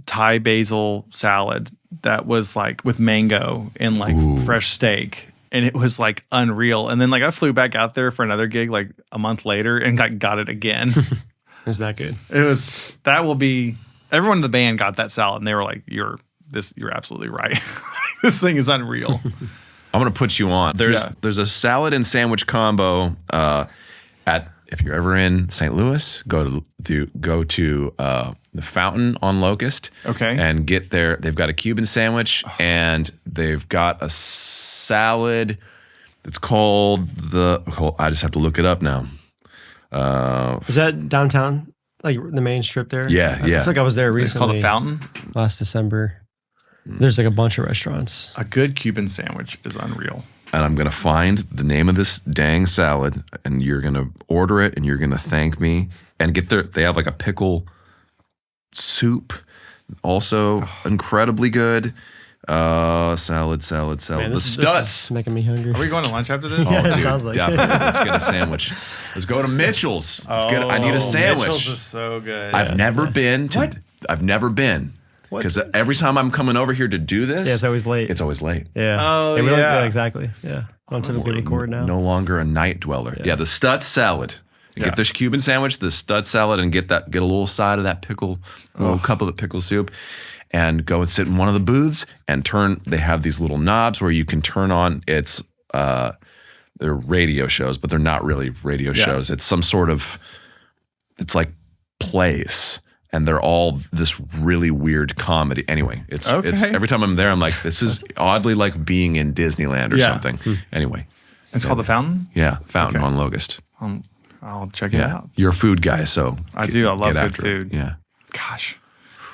Thai basil salad that was like with mango and like fresh steak. And it was like unreal. And then like I flew back out there for another gig like a month later and got it again. Is that good? Everyone in the band got that salad and they were like, you're absolutely right. This thing is unreal. I'm gonna put you on. There's a salad and sandwich combo if you're ever in St. Louis, go to the Fountain on Locust. Okay. And get there. They've got a Cuban sandwich and they've got a salad It's called I just have to look it up now. Is that downtown? Like the main strip there? Yeah, I yeah. feel like I was there It's recently. called the Fountain. Last December. There's like a bunch of restaurants. A good Cuban sandwich is unreal. And I'm going to find the name of this dang salad, and you're going to order it, and you're going to thank me. And they have like a pickle soup, also incredibly good. Salad. Man, The this Stutz. is making me hungry. Are we going to lunch after this? Yeah, Oh, it dude, sounds like it. definitely. Let's get a sandwich. Let's go to Mitchell's. I need a sandwich. Mitchell's is so good. I've never been to. What? I've never been. Because every time I'm coming over here to do this, Yeah, it's always late. It's always late. Yeah. Oh, we don't- yeah. exactly. Yeah. I don't typically record now. No longer a night dweller. Yeah, the Stutz salad. Get this Cuban sandwich, the Stutz salad, and get a little side of that pickle, a little cup of the pickle soup, and go and sit in one of the booths and turn. They have these little knobs where you can turn on. They're radio shows, but they're not really radio shows. It's some sort of. It's like plays. And they're all this really weird comedy. Anyway, it's every time I'm there, I'm like, this is oddly like being in Disneyland or something. Anyway. It's called the Fountain? Yeah, Fountain on Locust. I'll check it out. You're a food guy, so I do. I love get good after it. food. Yeah. Gosh.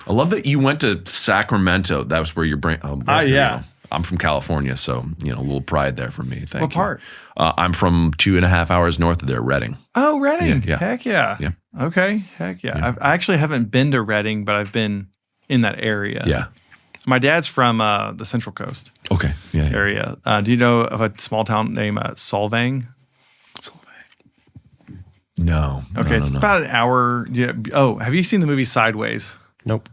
I love that you went to Sacramento. That was where your brain. Yeah. I'm from California, so a little pride there for me. Thank you. What part? I'm from 2.5 hours north of there, Redding. Oh, Reading. Yeah. Heck yeah. Yeah. Okay. Heck yeah. I actually haven't been to Reading, but I've been in that area. Yeah. My dad's from the Central Coast Okay. Yeah. area. Do you know of a small town named Solvang? No. Okay, it's about an hour. Yeah. Oh, have you seen the movie Sideways? Nope.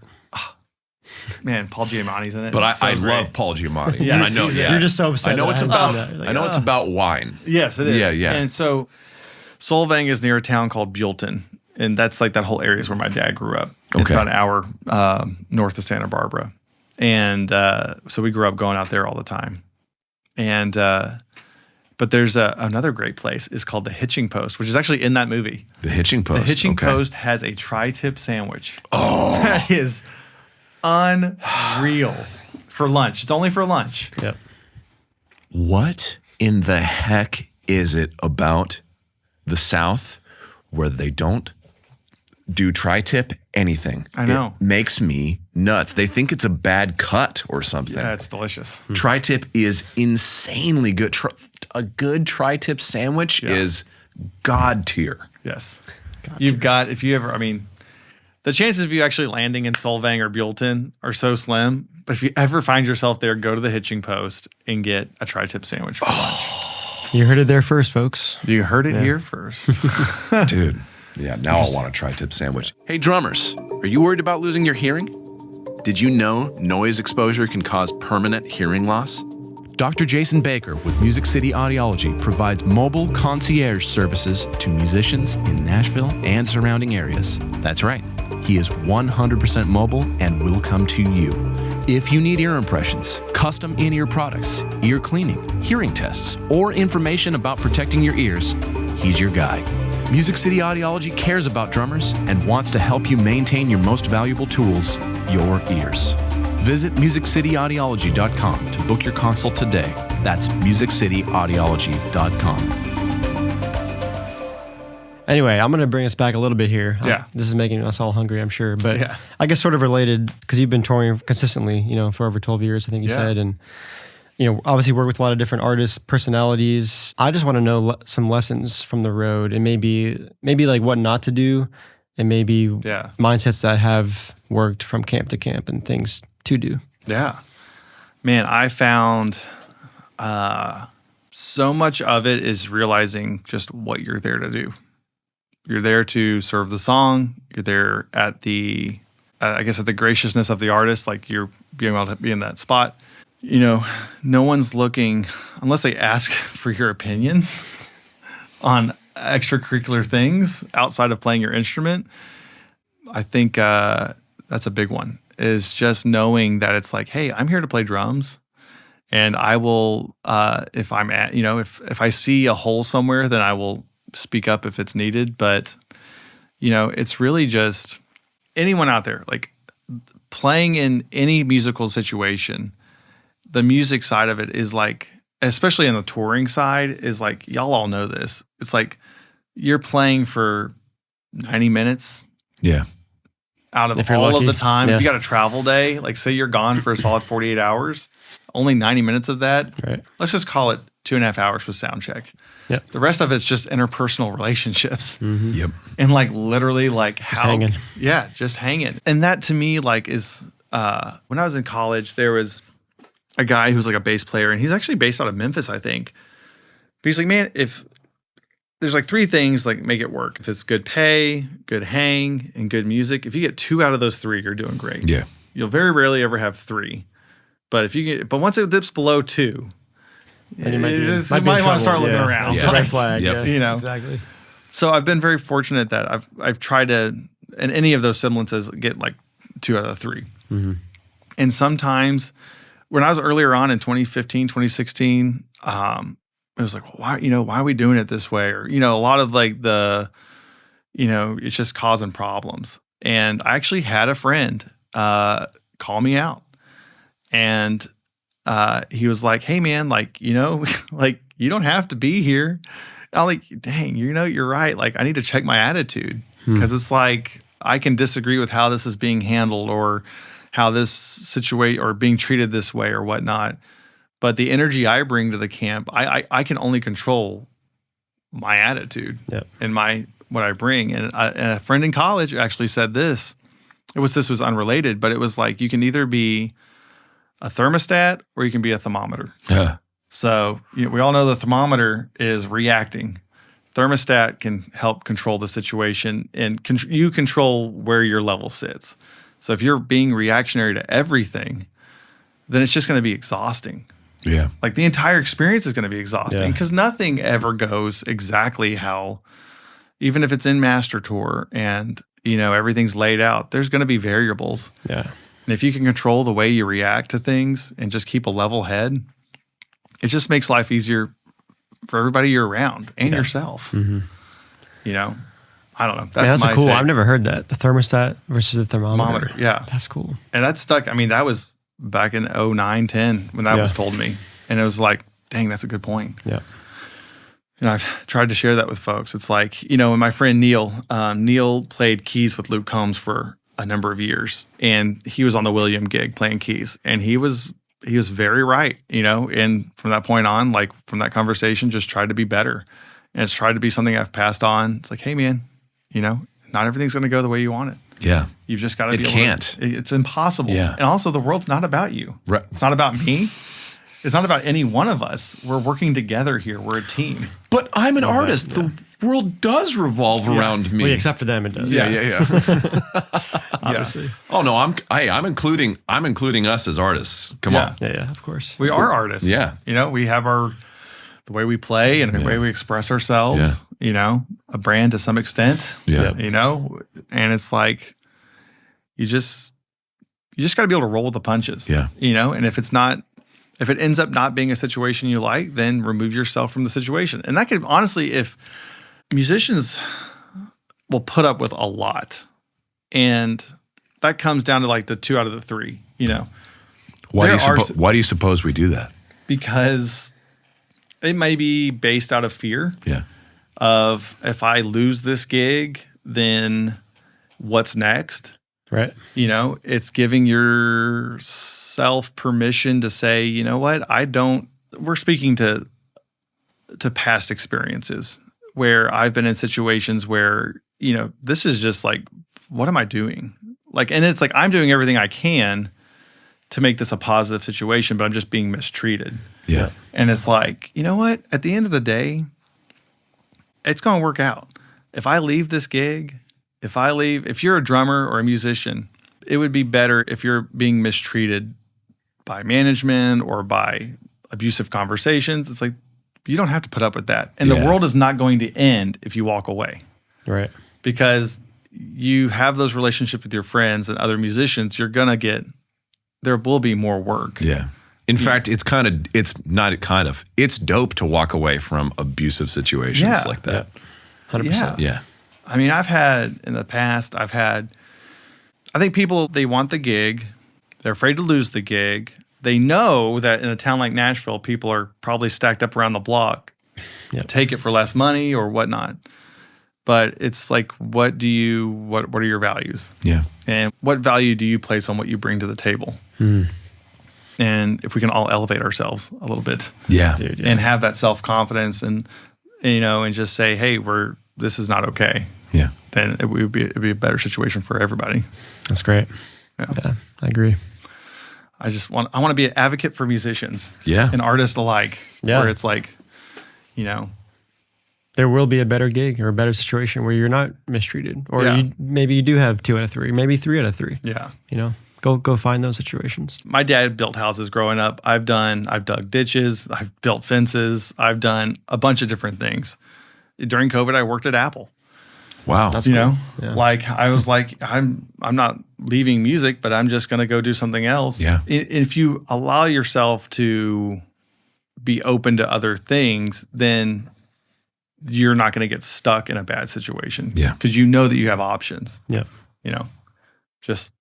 Man, Paul Giamatti's in it. But It's so I great. love Paul Giamatti. Yeah, I know. he's- Yeah. You're just so upset. I know that it's haven't about. seen that. You're like, I know it's about wine. Yes, it is. Yeah, yeah. And so Solvang is near a town called Buellton. And that's like that whole area is where my dad grew up. It's Okay. about an hour north of Santa Barbara. And so we grew up going out there all the time. And but there's another great place. It's called the Hitching Post, which is actually in that movie. The Hitching Post. The Hitching okay. Post has a tri-tip sandwich. Oh. That is unreal for lunch. It's only for lunch. Yep. What in the heck is it about the South where they don't do tri-tip anything? I know. It makes me nuts. They think it's a bad cut or something. Yeah, it's delicious. Tri-tip is insanely good. A good tri-tip sandwich is God tier. Yes. You've got, if you ever, the chances of you actually landing in Solvang or Buellton are so slim. But if you ever find yourself there, go to the Hitching Post and get a tri-tip sandwich for lunch. You heard it there first, folks. You heard it here first. Dude. Yeah, now I want a tri-tip sandwich. Hey, drummers, are you worried about losing your hearing? Did you know noise exposure can cause permanent hearing loss? Dr. Jason Baker with Music City Audiology provides mobile concierge services to musicians in Nashville and surrounding areas. That's right, he is 100% mobile and will come to you. If you need ear impressions, custom in-ear products, ear cleaning, hearing tests, or information about protecting your ears, he's your guy. Music City Audiology cares about drummers and wants to help you maintain your most valuable tools, your ears. Visit MusicCityAudiology.com to book your consult today. That's MusicCityAudiology.com. Anyway, I'm going to bring us back a little bit here. Yeah. This is making us all hungry, I'm sure. But Yeah. I guess sort of related, because you've been touring consistently, for over 12 years, I think you said. And, obviously work with a lot of different artists, personalities. I just want to know some lessons from the road and maybe like what not to do and maybe mindsets that have worked from camp to camp and things to do. Yeah. Man, I found so much of it is realizing just what you're there to do. You're there to serve the song. You're there at the graciousness of the artist, like you're being able to be in that spot. No one's looking, unless they ask for your opinion on extracurricular things outside of playing your instrument. I think that's a big one, is just knowing that it's like, hey, I'm here to play drums. And I will, if I'm at, if I see a hole somewhere, then I will speak up if it's needed. But, it's really just anyone out there, like playing in any musical situation, the music side of it is like especially on the touring side, is like, y'all all know this. It's like you're playing for 90 minutes Yeah. out of If you're all lucky. of the time. Yeah. If you got a travel day, like say you're gone for a solid 48 hours, only 90 minutes of that, Right. let's just call it 2.5 hours with sound check. Yep. The rest of it's just interpersonal relationships. Yep. And like literally like Just hanging. Yeah, just hanging. And that to me like is when I was in college, there was a guy who was like a bass player, and he's actually based out of Memphis, I think. But he's like, man, if there's like 3 things like make it work. If it's good pay, good hang, and good music, if you get 2 out of those 3, you're doing great. Yeah. You'll very rarely ever have 3. But if you get, but once it dips below 2, And you might be, you might want to start looking around. It's Yeah. a red flag. Yep. Yeah. You know. Exactly. So I've been very fortunate that I've tried to, in any of those semblances, get like 2 out of 3. And sometimes when I was earlier on in 2015, 2016, it was like, why are we doing it this way? Or, a lot of like it's just causing problems. And I actually had a friend call me out. And he was like, hey man, like, like you don't have to be here. I'm like, dang, you're right. Like I need to check my attitude, because it's like, I can disagree with how this is being handled or how this situation or being treated this way or whatnot. But the energy I bring to the camp, I can only control my attitude and what I bring. And a friend in college actually said this. This was unrelated, but it was like, you can either be a thermostat or you can be a thermometer. Yeah. So we all know the thermometer is reacting. Thermostat can help control the situation, and you control where your level sits. So if you're being reactionary to everything, then it's just going to be exhausting. Yeah. Like the entire experience is going to be exhausting, Yeah. because nothing ever goes exactly how, even if it's in master tour and, everything's laid out, there's going to be variables. Yeah. And if you can control the way you react to things and just keep a level head, it just makes life easier for everybody you're around and yourself. Mm-hmm. I don't know. That's my cool. take. I've never heard that. The thermostat versus the thermometer. Yeah. That's cool. And that stuck. I mean, that was back in 09, 10 when that Yeah. was told me. And it was like, dang, that's a good point. Yeah. And I've tried to share that with folks. It's like, and my friend Neil played keys with Luke Combs for a number of years. And he was on the William gig playing keys. And he was very right, and from that point on, like from that conversation, just tried to be better. And it's tried to be something I've passed on. It's like, hey man, not everything's going to go the way you want it. Yeah. You've just got to It be able can't. It's impossible. Yeah. And also the world's not about you. Right. It's not about me. It's not about any one of us. We're working together here. We're a team. But I'm an artist. The world does revolve around me. Well, except for them, it does. Yeah. Obviously. Oh no, I'm including us as artists. Come Yeah. on. Yeah, of course. We are artists. Yeah. We have the way we play and the way we express ourselves, a brand to some extent, Yeah. and it's like, you just got to be able to roll with the punches, Yeah. and if it ends up not being a situation you like, then remove yourself from the situation. And that could, honestly, if musicians will put up with a lot, and that comes down to like the 2 out of the 3, Why There do you suppose we do that? because it may be based out of fear Yeah. of, if I lose this gig, then what's next? Right. It's giving yourself permission to say, you know what, we're speaking to past experiences where I've been in situations where, this is just like, what am I doing? Like, and it's like, I'm doing everything I can to make this a positive situation, but I'm just being mistreated. Yeah. And it's like, you know what, at the end of the day, it's going to work out. If I leave this gig, if you're a drummer or a musician, it would be better if you're being mistreated by management or by abusive conversations. It's like, you don't have to put up with that. And the Yeah. world is not going to end if you walk away, Right. because you have those relationships with your friends and other musicians. There will be more work. Yeah. In fact, it's dope to walk away from abusive situations Yeah. like that. 100%. Yeah. I mean, in the past, I think people, they want the gig. They're afraid to lose the gig. they know that in a town like Nashville, people are probably stacked up around the block to take it for less money or whatnot. But it's like, what are your values? Yeah. And what value do you place on what you bring to the table? And if we can all elevate ourselves a little bit, Dude, and have that self-confidence and just say, hey, this is not okay. Yeah. Then it'd be a better situation for everybody. That's great. Yeah, I agree. I want to be an advocate for musicians, Yeah. and artists alike. Yeah. Where it's like, There will be a better gig or a better situation where you're not mistreated, or maybe you do have 2 out of 3, maybe 3 out of 3. Yeah. Go find those situations. My dad built houses growing up. I've dug ditches. I've built fences. I've done a bunch of different things. During COVID, I worked at Apple. Wow. That's You cool. know, Yeah. like I was like, I'm not leaving music, but I'm just going to go do something else. Yeah. If you allow yourself to be open to other things, then you're not going to get stuck in a bad situation. Yeah. Because you know that you have options. Yeah. Just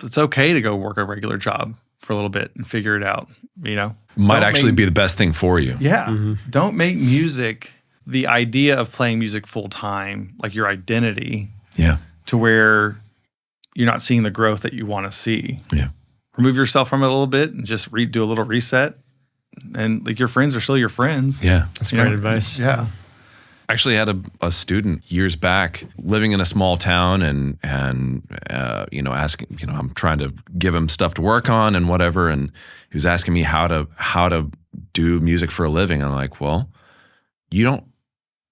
it's okay to go work a regular job for a little bit and figure it out. Might Don't actually make- be the best thing for you. Yeah. Mm-hmm. Don't make music the idea of playing music full time, like your identity, Yeah. to where you're not seeing the growth that you want to see. Yeah. Remove yourself from it a little bit and just do a little reset. And like your friends are still your friends. Yeah. That's You great know? advice. Yeah. Actually had a student years back living in a small town and asking, I'm trying to give him stuff to work on and whatever. And he was asking me how to do music for a living. I'm like, well, you don't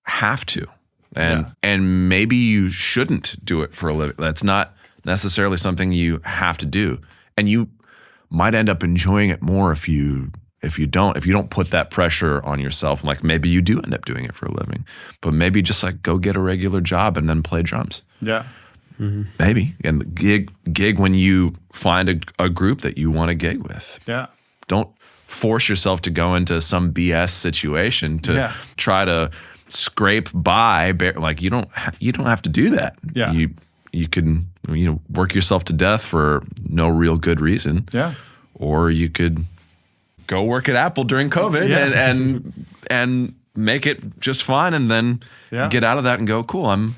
have to. And maybe you shouldn't do it for a living. That's not necessarily something you have to do. And you might end up enjoying it more if you don't put that pressure on yourself. Like maybe you do end up doing it for a living, but maybe just like go get a regular job and then play drums. Yeah. Maybe. And gig when you find a group that you want to gig with. Yeah. Don't force yourself to go into some BS situation to try to scrape by. Like you don't have to do that. Yeah. You can work yourself to death for no real good reason. Yeah. Or you could go work at Apple during COVID and make it just fine, and then get out of that and go, cool, I'm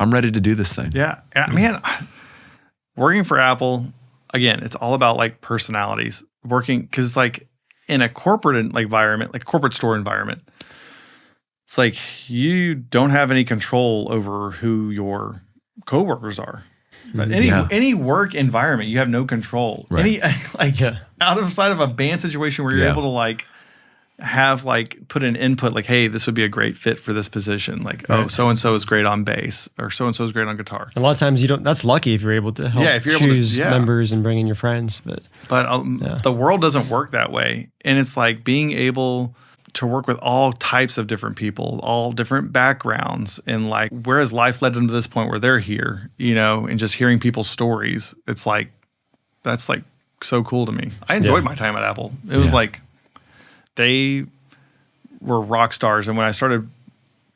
ready to do this thing. Yeah. Man, working for Apple, again, it's all about like personalities. Because like in a corporate environment, like corporate store environment, it's like you don't have any control over who your coworkers are. But any work environment, you have no control. Right. Outside of a band situation where you're able to like have like put an input like, hey, this would be a great fit for this position. Like, oh, so and so is great on bass, or so and so is great on guitar. A lot of times you don't. That's lucky if you're able to help if you're able to- choose members and bring in your friends. But the world doesn't work that way, and it's like being able to work with all types of different people, all different backgrounds, and like where has life led them to this point where they're here, and just hearing people's stories. It's like that's like so cool to me. I enjoyed my time at Apple. It was like they were rock stars, and when I started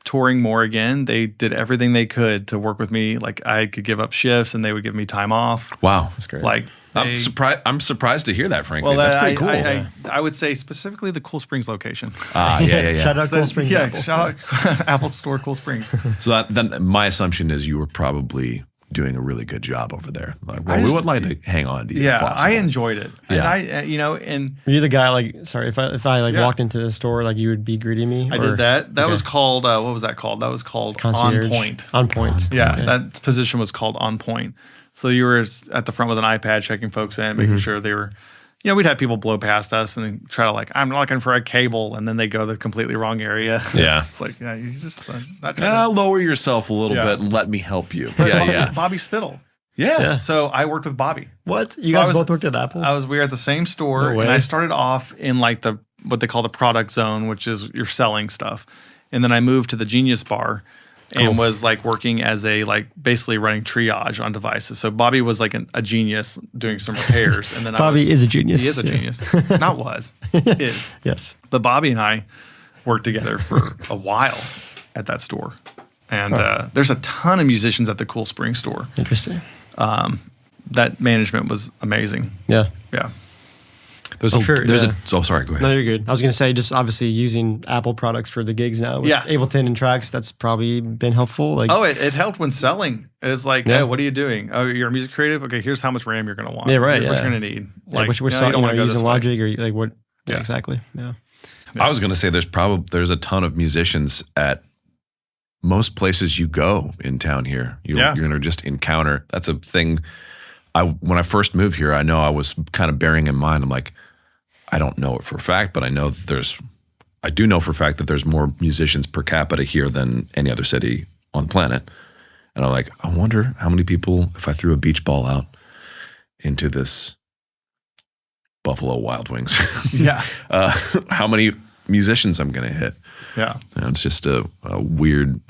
touring more again, they did everything they could to work with me. Like I could give up shifts, and they would give me time off. Wow, that's great. Like I'm surprised to hear that, frankly. Well, that's pretty cool. I would say specifically the Cool Springs location. Yeah. Shout out Cool Springs. Yeah, Apple. shout out Apple Store Cool Springs. So then my assumption is you were probably doing a really good job over there. Like, well, we would like to hang on to you. if possible. I enjoyed it. Yeah. And and Were you the guy like? Sorry, if I walked into the store, like you would be greeting me. I did that. That was called what was that called? That was called Concierge. On Point. On Point. Yeah, Okay. that position was called On Point. So you were at the front with an iPad checking folks in, making sure they were. We'd have people blow past us and try to like, I'm looking for a cable, and then they go the completely wrong area. Yeah. It's like, you just not trying to. Lower yourself a little bit and let me help you. Bobby Spittle. Yeah. So I worked with Bobby. What? You So guys I was- both worked at Apple? We were at the same store, No way. and I started off in like what they call the product zone, which is you're selling stuff. And then I moved to the Genius Bar and was like working as basically running triage on devices. So Bobby was like a genius doing some repairs. And then Bobby is a genius. He is a Yeah. genius. Not was. Is. Yes. But Bobby and I worked together for a while at that store. And there's a ton of musicians at the Cool Springs store. Interesting. That management was amazing. Yeah. Yeah. There's I'm sure, there's yeah. oh, sorry, go ahead. No, you're good. I was going to say, just obviously using Apple products for the gigs now. With Yeah. Ableton and tracks, that's probably been helpful. Like, Oh, it helped when selling. It's like, Yeah. hey, what are you doing? Oh, you're a music creative? Okay, here's how much RAM you're going to want. Yeah, right, Here's what yeah. you're going to need. like which you know, song, you don't want to go using this way. Logic or like what? Yeah, Yeah. exactly. Yeah. I was going to say there's a ton of musicians at most places you go in town here. You're going to just encounter. That's a thing. When I first moved here, I know I was kind of bearing in mind. I'm like, I don't know it for a fact, but I know that I do know for a fact that there's more musicians per capita here than any other city on the planet. And I'm like, I wonder how many people, if I threw a beach ball out into this Buffalo Wild Wings, Yeah. how many musicians I'm going to hit. Yeah. And it's just a weird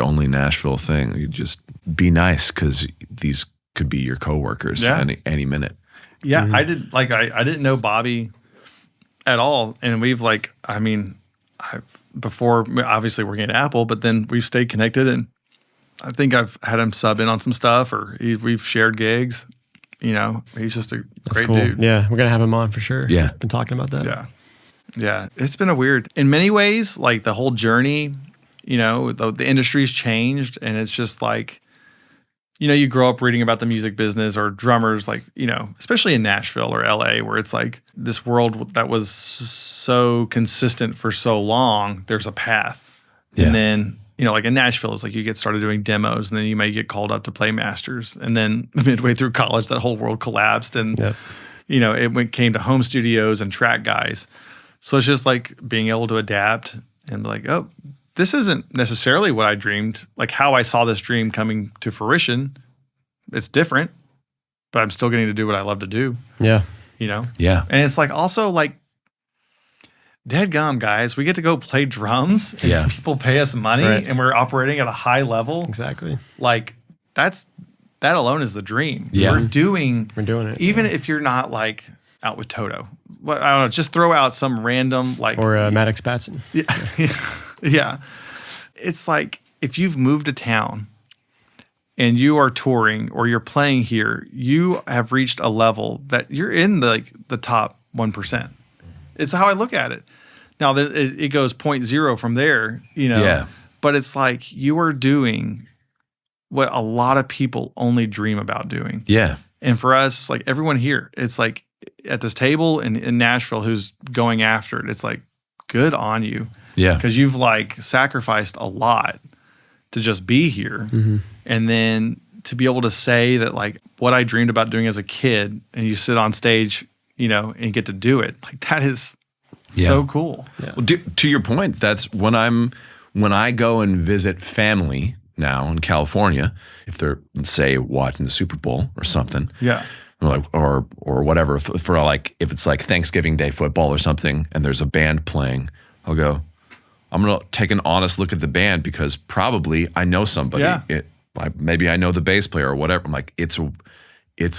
only Nashville thing. You just be nice because these could be your coworkers any minute. Yeah. I didn't know Bobby at all. And we've before obviously working at Apple, but then we've stayed connected, and I think I've had him sub in on some stuff, or we've shared gigs. You know, he's just a great cool. dude. Yeah, we're gonna have him on for sure. Yeah. Been talking about that. Yeah. Yeah. It's been in many ways, like the whole journey, you know, the industry's changed, and it's just like, you know, you grow up reading about the music business or drummers, like, you know, especially in Nashville or LA, where it's like this world that was so consistent for so long, there's a path. Yeah. And then, you know, like in Nashville, it's like you get started doing demos, and then you may get called up to play masters. And then midway through college, that whole world collapsed, and, Yep. you know, it came to home studios and track guys. So it's just like being able to adapt and be like, oh, this isn't necessarily what I dreamed, like how I saw this dream coming to fruition. It's different, but I'm still getting to do what I love to do, Yeah. you know? Yeah. And it's like also like, dadgum, guys, we get to go play drums, and Yeah. people pay us money, Right. and we're operating at a high level. Exactly. Like that alone is the dream. Yeah. We're doing it. even if you're not like out with Toto. Well, I don't know, just throw out some random like Or Maddox Batson. yeah. Yeah. It's like if you've moved to town and you are touring or you're playing here, you have reached a level that you're in the top 1%. It's how I look at it. Now it goes 0.0 from there, you know. Yeah. But it's like you are doing what a lot of people only dream about doing. Yeah. And for us, like everyone here, it's like at this table in Nashville who's going after it, it's like good on you. Yeah. Because you've like sacrificed a lot to just be here. Mm-hmm. And then to be able to say that like what I dreamed about doing as a kid, and you sit on stage, you know, and get to do it, like that is so cool. Yeah. Well, to your point, that's when I go and visit family now in California, if they're, say, watching the Super Bowl or something. Yeah. Like, or whatever, for like, if it's like Thanksgiving Day football or something and there's a band playing, I'll go, I'm going to take an honest look at the band because probably I know somebody. Yeah. Maybe I know the bass player or whatever. I'm like, it's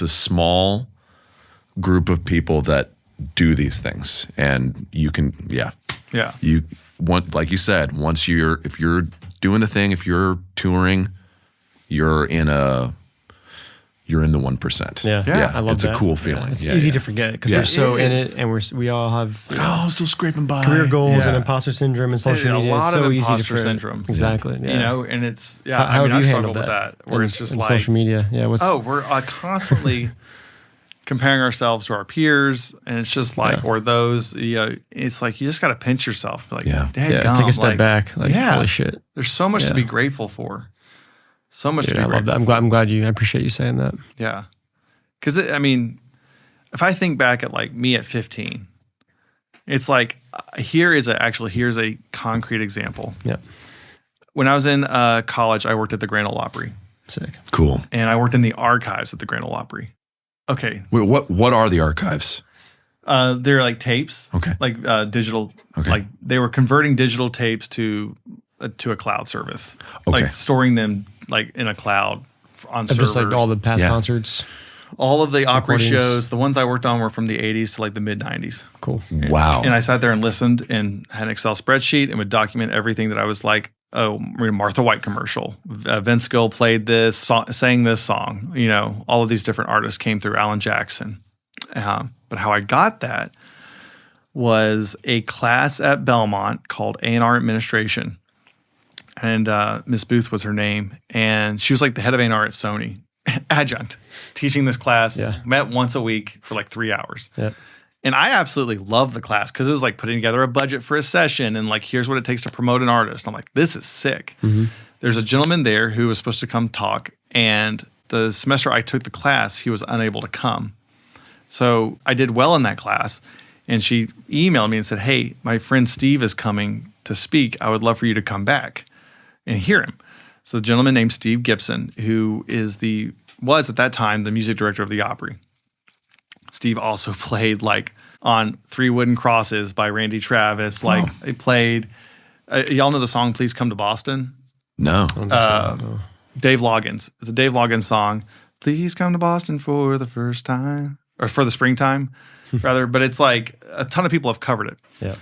a small group of people that do these things, and you can, yeah. You want, like you said, if you're doing the thing, if you're touring, you're in the 1%. Yeah. I love it's that. a cool feeling. Yeah, it's Yeah, easy yeah. to forget because Yeah. we're so It in is. it, and we all have I'm still scraping by. career goals and Yeah. imposter syndrome and social A media. lot It's so of easy to imposter forget. syndrome. Exactly. Yeah. You know, and it's, How I mean, have I you struggle handled with that? where it's just in like, social media. Yeah. we're constantly comparing ourselves to our peers, and it's just like, or those, you know, it's like you just got to pinch yourself, be like, Yeah. dadgum, Take a step like, back. Like, yeah. holy shit. There's so much to Yeah. be grateful for. So much Dude, to be I love grateful that. I'm glad I appreciate you saying that. Yeah. Because, I mean, if I think back at like me at 15, it's like, here's a concrete example. Yeah. When I was in college, I worked at the Grand Ole Opry, Sick. Cool. and I worked in the archives at the Grand Ole Opry. Okay. Wait, what are the archives? They're like tapes. Okay. Like digital. Okay. Like they were converting digital tapes to a cloud service. Okay. Like storing them like in a cloud on Of servers. just like all the past Yeah. concerts. All of the opera recordings. shows, the ones I worked on were from the 80s to like the mid 90s. Cool. Wow. And I sat there and listened and had an Excel spreadsheet and would document everything that I was like, oh, Martha White commercial. Vince Gill played this, sang this song. You know, all of these different artists came through, Alan Jackson. But how I got that was a class at Belmont called A&R Administration. And Miss Booth was her name. And she was like the head of A&R at Sony, adjunct, teaching this class. Yeah. Met once a week for like 3 hours. Yep. And I absolutely loved the class because it was like putting together a budget for a session and like, here's what it takes to promote an artist. I'm like, this is sick. Mm-hmm. There's a gentleman there who was supposed to come talk. And the semester I took the class, he was unable to come. So I did well in that class. And she emailed me and said, hey, my friend Steve is coming to speak. I would love for you to come back and hear him. So the gentleman named Steve Gibson, who was at that time the music director of the Opry. Steve also played like on 3 Wooden Crosses by Randy Travis. Like he played, y'all know the song Please Come to Boston? No. Dave Loggins. It's a Dave Loggins song. Please come to Boston for the first time, or for the springtime, rather. But it's like a ton of people have covered it. Yeah.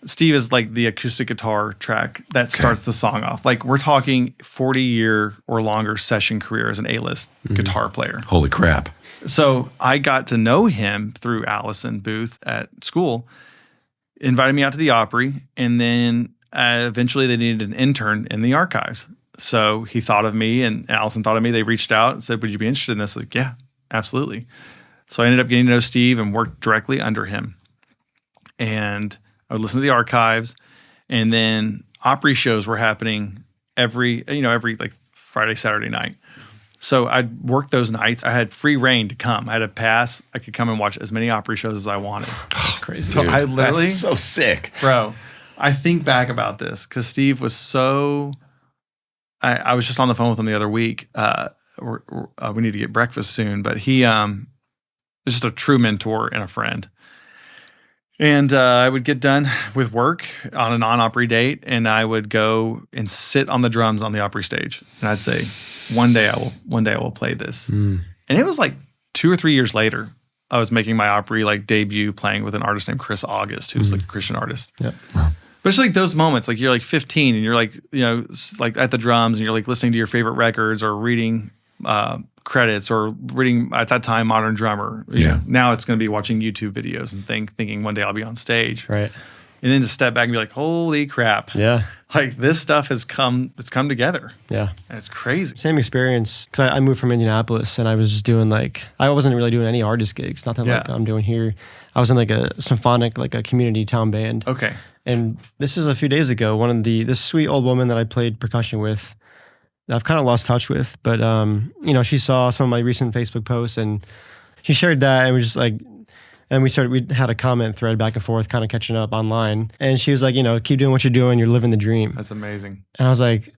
Steve is like the acoustic guitar track that starts the song off. Like we're talking 40-year or longer session career as an A-list guitar player. Holy crap. So I got to know him through Allison Booth at school, invited me out to the Opry, and then eventually they needed an intern in the archives. So he thought of me and Allison thought of me. They reached out and said, would you be interested in this? Like, yeah, absolutely. So I ended up getting to know Steve and worked directly under him. And I would listen to the archives, and then Opry shows were happening every like Friday, Saturday night. So I'd work those nights. I had free reign to come. I had a pass. I could come and watch as many Opry shows as I wanted. That's crazy. So I literally, That's so sick. bro, I think back about this because Steve was so. I was just on the phone with him the other week. We need to get breakfast soon, but he is just a true mentor and a friend. And I would get done with work on a non-Opry date, and I would go and sit on the drums on the Opry stage, and I'd say, one day I will play this. And it was like 2 or 3 years later, I was making my Opry like debut, playing with an artist named Chris August, who's like a Christian artist. Yep. But it's like those moments, like you're like 15 and you're like, like at the drums and you're like listening to your favorite records or reading credits or reading at that time Modern Drummer. You know, now it's going to be watching YouTube videos and thinking one day I'll be on stage. Right. And then to step back and be like, holy crap. Yeah. Like this stuff it's come together. Yeah. And it's crazy. Same experience. Because I moved from Indianapolis and I was just doing I wasn't really doing any artist gigs. Nothing like I'm doing here. I was in like a symphonic, like a community town band. Okay. And this was a few days ago. This sweet old woman that I played percussion with, that I've kind of lost touch with, but she saw some of my recent Facebook posts and she shared that, and we just like, and we had a comment thread back and forth, kind of catching up online. And she was like, keep doing what you're doing. You're living the dream. That's amazing. And I was like,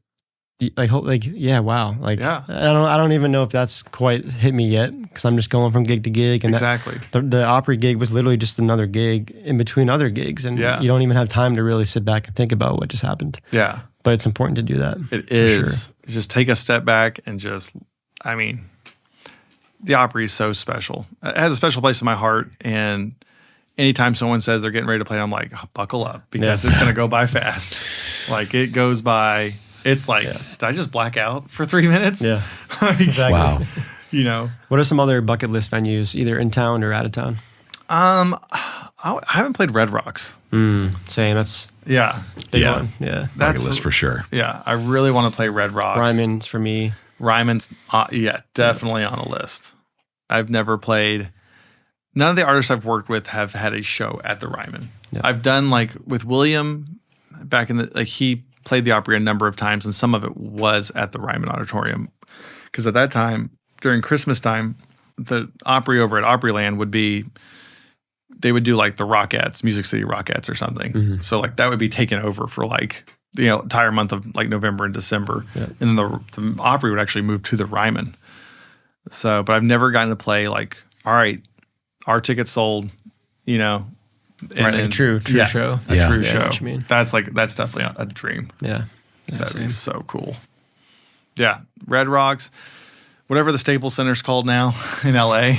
yeah, wow. Like, yeah. I don't even know if that's quite hit me yet, because I'm just going from gig to gig. And exactly. The Opry gig was literally just another gig in between other gigs. And you don't even have time to really sit back and think about what just happened. Yeah. But it's important to do that. It is. Sure. Just take a step back and the Opry is so special. It has a special place in my heart. And anytime someone says they're getting ready to play, I'm like, buckle up, because it's going to go by fast. Like it goes by. It's like, did I just black out for 3 minutes? Yeah. Exactly. Wow. What are some other bucket list venues, either in town or out of town? I haven't played Red Rocks. Same. That's big one. Yeah. Bucket list for sure. Yeah. I really want to play Red Rocks. Ryman's for me. Ryman's, definitely on a list. I've never played. None of the artists I've worked with have had a show at the Ryman. Yeah. I've done like with William back in he played the Opry a number of times, and some of it was at the Ryman Auditorium. Because at that time, during Christmas time, the Opry over at Opryland they would do like the Rockettes, Music City Rockettes or something. Mm-hmm. So like that would be taken over for like the entire month of like November and December. Yeah. And then the Opry would actually move to the Ryman. So, but I've never gotten to play like, all right, our tickets sold, right, a true show. A true show. What you mean. That's definitely a dream. Yeah. That'd be so cool. Yeah. Red Rocks, whatever the Staples Center's called now in LA.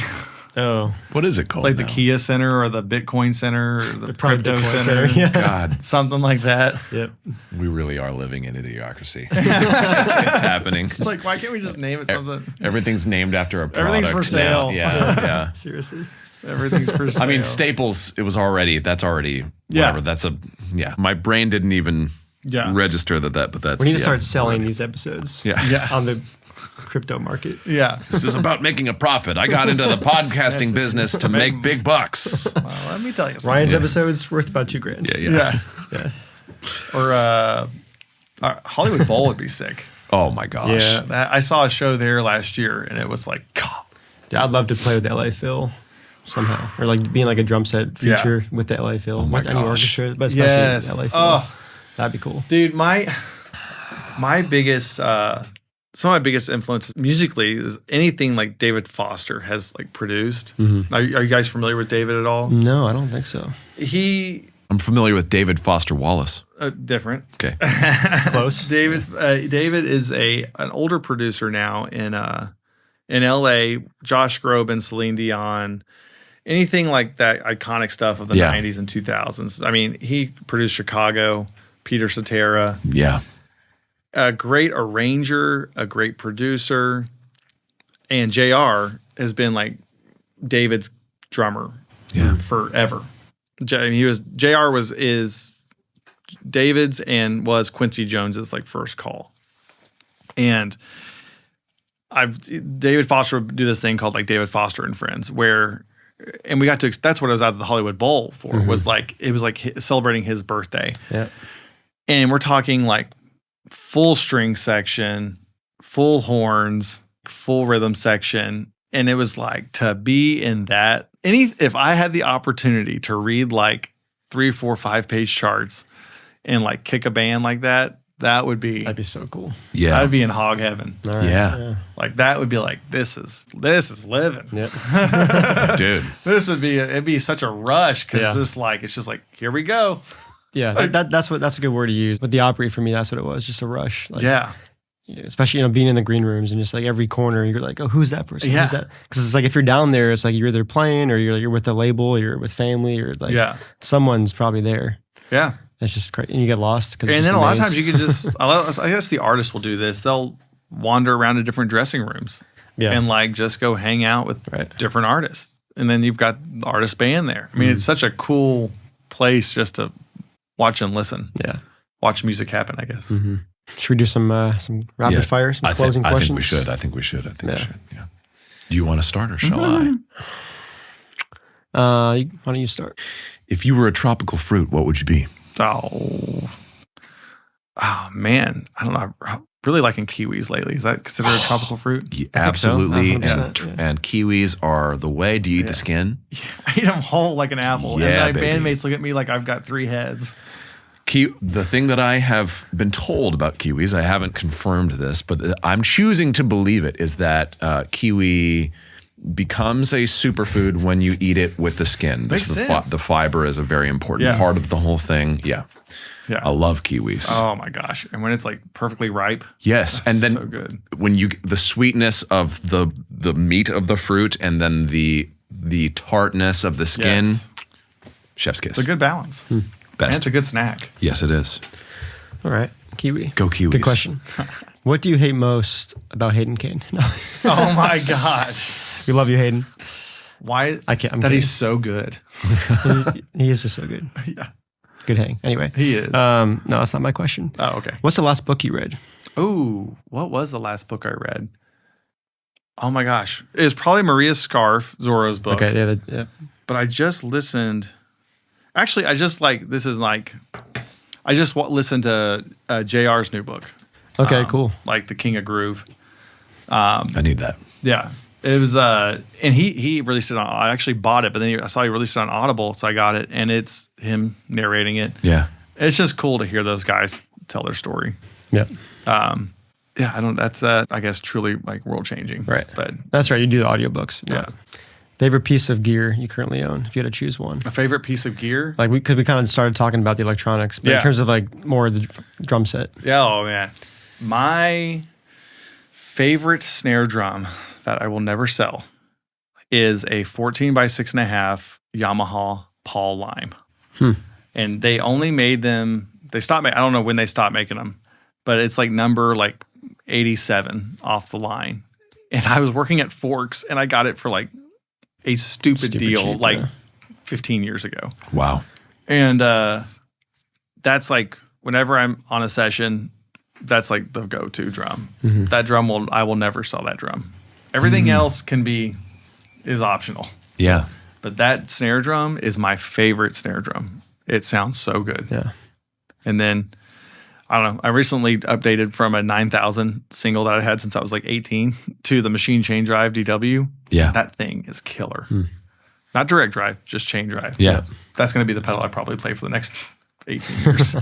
Oh. What is it called? Like now? the Kia Center or the Bitcoin Center or the Crypto Center. Yeah. God. Something like that. Yep. We really are living in idiocracy. it's happening. Like, why can't we just name it something? Everything's named after a product. Everything's for sale. Now. Yeah. Seriously. Everything's for sale. I mean, Staples, that's already, whatever. That's my brain didn't even register that, but that's. We need to start selling these episodes on the crypto market. Yeah. This is about making a profit. I got into the podcasting business to make big bucks. Well, let me tell you something. Ryan's episode's worth about $2,000. Yeah. Or Hollywood Bowl would be sick. Oh my gosh. Yeah. I saw a show there last year, and it was like, God. Yeah, I'd love to play with the LA Phil somehow. Or like being like a drum set feature with the LA Phil. With any orchestra, but especially with the LA Phil. Oh. That'd be cool. Dude, my biggest some of my biggest influences musically is anything like David Foster has like produced. Mm-hmm. Are you guys familiar with David at all? No, I don't think so. I'm familiar with David Foster Wallace. Different. Okay. Close. David is an older producer now in LA. Josh Groban, Celine Dion, anything like that iconic stuff of the 90s and 2000s. I mean, he produced Chicago, Peter Cetera. Yeah. A great arranger, a great producer, and JR has been like David's drummer forever. JR is David's and was Quincy Jones's like first call. And David Foster would do this thing called like David Foster and Friends, and we got to, that's what I was out of the Hollywood Bowl for, was like, it was like celebrating his birthday. Yeah. And we're talking like full string section, full horns, full rhythm section. And it was like to be in that, if I had the opportunity to read like 3, 4, 5 page charts and like kick a band like that, that'd be so cool. Yeah. I'd be in hog heaven. Right. Yeah. Like that would be like, this is living. Yep. Dude. It'd be such a rush because it's just like, here we go. Yeah, like, that's a good word to use. But the Opry for me, that's what it was, just a rush. Like, especially being in the green rooms and just like every corner, you're like, oh, who's that person? Yeah. Who's that? Because it's like if you're down there, it's like you're either playing or you're with the label, you're with family, or like someone's probably there. Yeah, that's just crazy, and you get lost. And then a lot of times you can just, I guess the artists will do this. They'll wander around to different dressing rooms and like just go hang out with different artists, and then you've got the artist band there. I mean, it's such a cool place just to watch and listen. Yeah. Watch music happen, I guess. Mm-hmm. Should we do some rapid fire, some closing questions? I think we should. Yeah. Do you want to start or shall I? Why don't you start? If you were a tropical fruit, what would you be? Oh man. I don't know. I'm really liking kiwis lately. Is that considered a tropical fruit? Yeah, absolutely. So. And kiwis are the way. Do you eat the skin? Yeah. I eat them whole like an apple. Yeah, and my bandmates look at me like I've got 3 heads. The thing that I have been told about kiwis, I haven't confirmed this, but I'm choosing to believe it, is that kiwi becomes a superfood when you eat it with the skin. Makes sense. The fiber is a very important part of the whole thing. Yeah. I love kiwis. Oh my gosh. And when it's like perfectly ripe. Yes. And then so good. When the sweetness of the meat of the fruit and then the tartness of the skin, chef's kiss. It's a good balance. Best. And it's a good snack. Yes, it is. All right. Kiwi. Go Kiwis. Good question. What do you hate most about Hayden Kane? No. Oh my gosh. We love you, Hayden. Why? I'm kidding. He's so good. He is just so good. Yeah. Good hang. Anyway. He is. No, that's not my question. Oh, okay. What's the last book you read? Ooh, what was the last book I read? Oh my gosh. It was probably Maria's Scarf, Zoro's book. Okay, yeah. But I just listened. Actually, I just listened to JR's new book. Okay, cool. Like The King of Groove. I need that. Yeah. It was, and he released it I actually bought it, but then I saw he released it on Audible, so I got it, and it's him narrating it. Yeah. It's just cool to hear those guys tell their story. Yeah. That's, I guess, truly like world changing. Right. But that's right. You do the audiobooks. Yeah. Favorite piece of gear you currently own, if you had to choose one? A favorite piece of gear? Like we kind of started talking about the electronics, but in terms of like more of the drum set. Yeah, oh man. My favorite snare drum that I will never sell is a 14 by 6.5 Yamaha Paul Lime. And they only made them, I don't know when they stopped making them, but it's like number like 87 off the line. And I was working at Forks and I got it for like a stupid deal cheap, like yeah. 15 years ago. Wow. And that's like whenever I'm on a session, that's like the go-to drum. That drum I will never sell that drum. Everything else is optional. Yeah. But that snare drum is my favorite snare drum. It sounds so good. Yeah. And then, I don't know, I recently updated from a 9000 single that I had since I was like 18 to the machine chain drive DW. Yeah. That thing is killer. Not direct drive, just chain drive. Yeah. That's going to be the pedal I probably play for the next 18 years.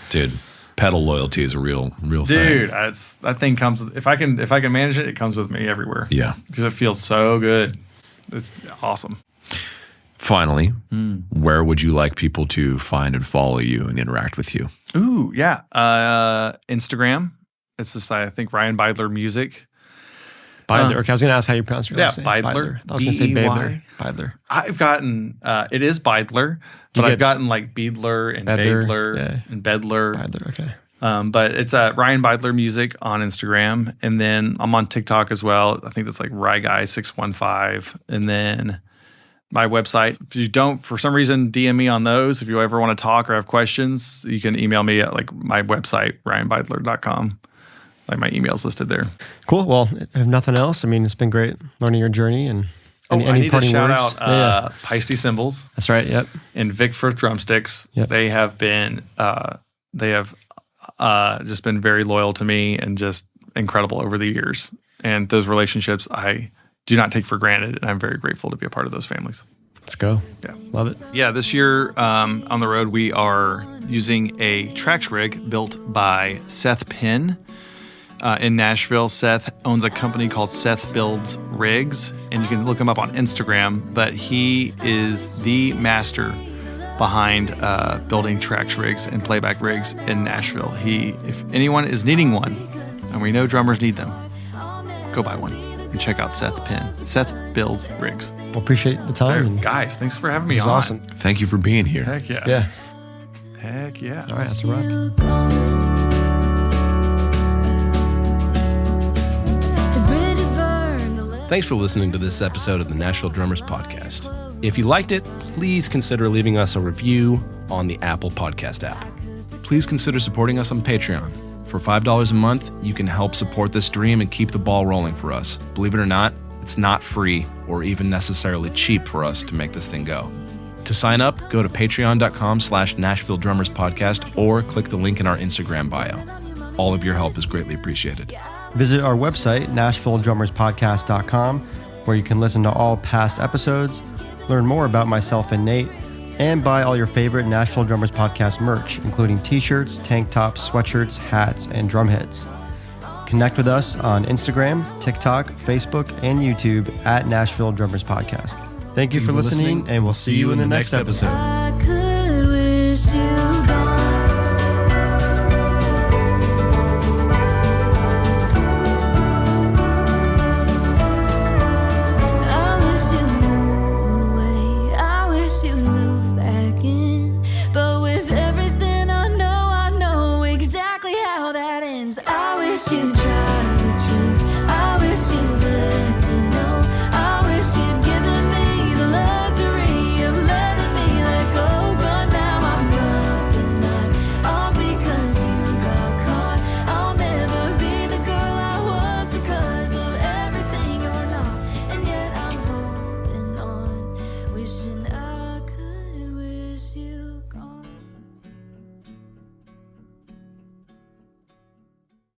Dude, pedal loyalty is a real thing. Dude, that thing comes with, if I can manage it, it comes with me everywhere. Yeah. Because it feels so good. It's awesome. Finally, where would you like people to find and follow you and interact with you? Ooh, yeah. Instagram. It's just, I think, Ryan Beydler Music. Beydler. Okay, I was going to ask how you pronounce your last name. Beydler. I was going to say B-E-Y. Beydler. Beydler. I've gotten, it is Beydler, but I've gotten like Beydler and Beydler and Bedler. Beydler, okay. But it's Ryan Beydler Music on Instagram. And then I'm on TikTok as well. I think that's like RyGuy615. And then my website. If you don't, for some reason, DM me on those. If you ever want to talk or have questions, you can email me at like my website, ryanbeydler.com. Like my email's listed there. Cool. Well, if nothing else, I mean, it's been great learning your journey and I need to parting shout words? out Peisty Cymbals That's right. Yep. and Vic for Drumsticks. Yep. They have been just been very loyal to me and just incredible over the years. And those relationships I do not take for granted, and I'm very grateful to be a part of those families. Let's go. Yeah. Love it. Yeah, this year on the road, we are using a Trax rig built by Seth Penn in Nashville. Seth owns a company called Seth Builds Rigs, and you can look him up on Instagram, but he is the master behind building Trax rigs and playback rigs in Nashville. If anyone is needing one, and we know drummers need them, go buy one and check out Seth Penn. Seth Builds Rigs. Well, appreciate the time. Dude, guys, thanks for having me This is on. awesome. Thank you for being here. Heck yeah. Yeah. Heck yeah. All right. That's a wrap. Thanks for listening to this episode of the Nashville Drummers Podcast. If you liked it, please consider leaving us a review on the Apple Podcast app. Please consider supporting us on Patreon. For $5 a month, you can help support this dream and keep the ball rolling for us. Believe it or not, it's not free or even necessarily cheap for us to make this thing go. To sign up, go to patreon.com/Nashville Drummers Podcast or click the link in our Instagram bio. All of your help is greatly appreciated. Visit our website, NashvilleDrummersPodcast.com, where you can listen to all past episodes, learn more about myself and Nate, and buy all your favorite Nashville Drummers Podcast merch, including t-shirts, tank tops, sweatshirts, hats, and drum heads. Connect with us on Instagram, TikTok, Facebook, and YouTube at Nashville Drummers Podcast. Thank you for listening, and we'll see you in the next episode.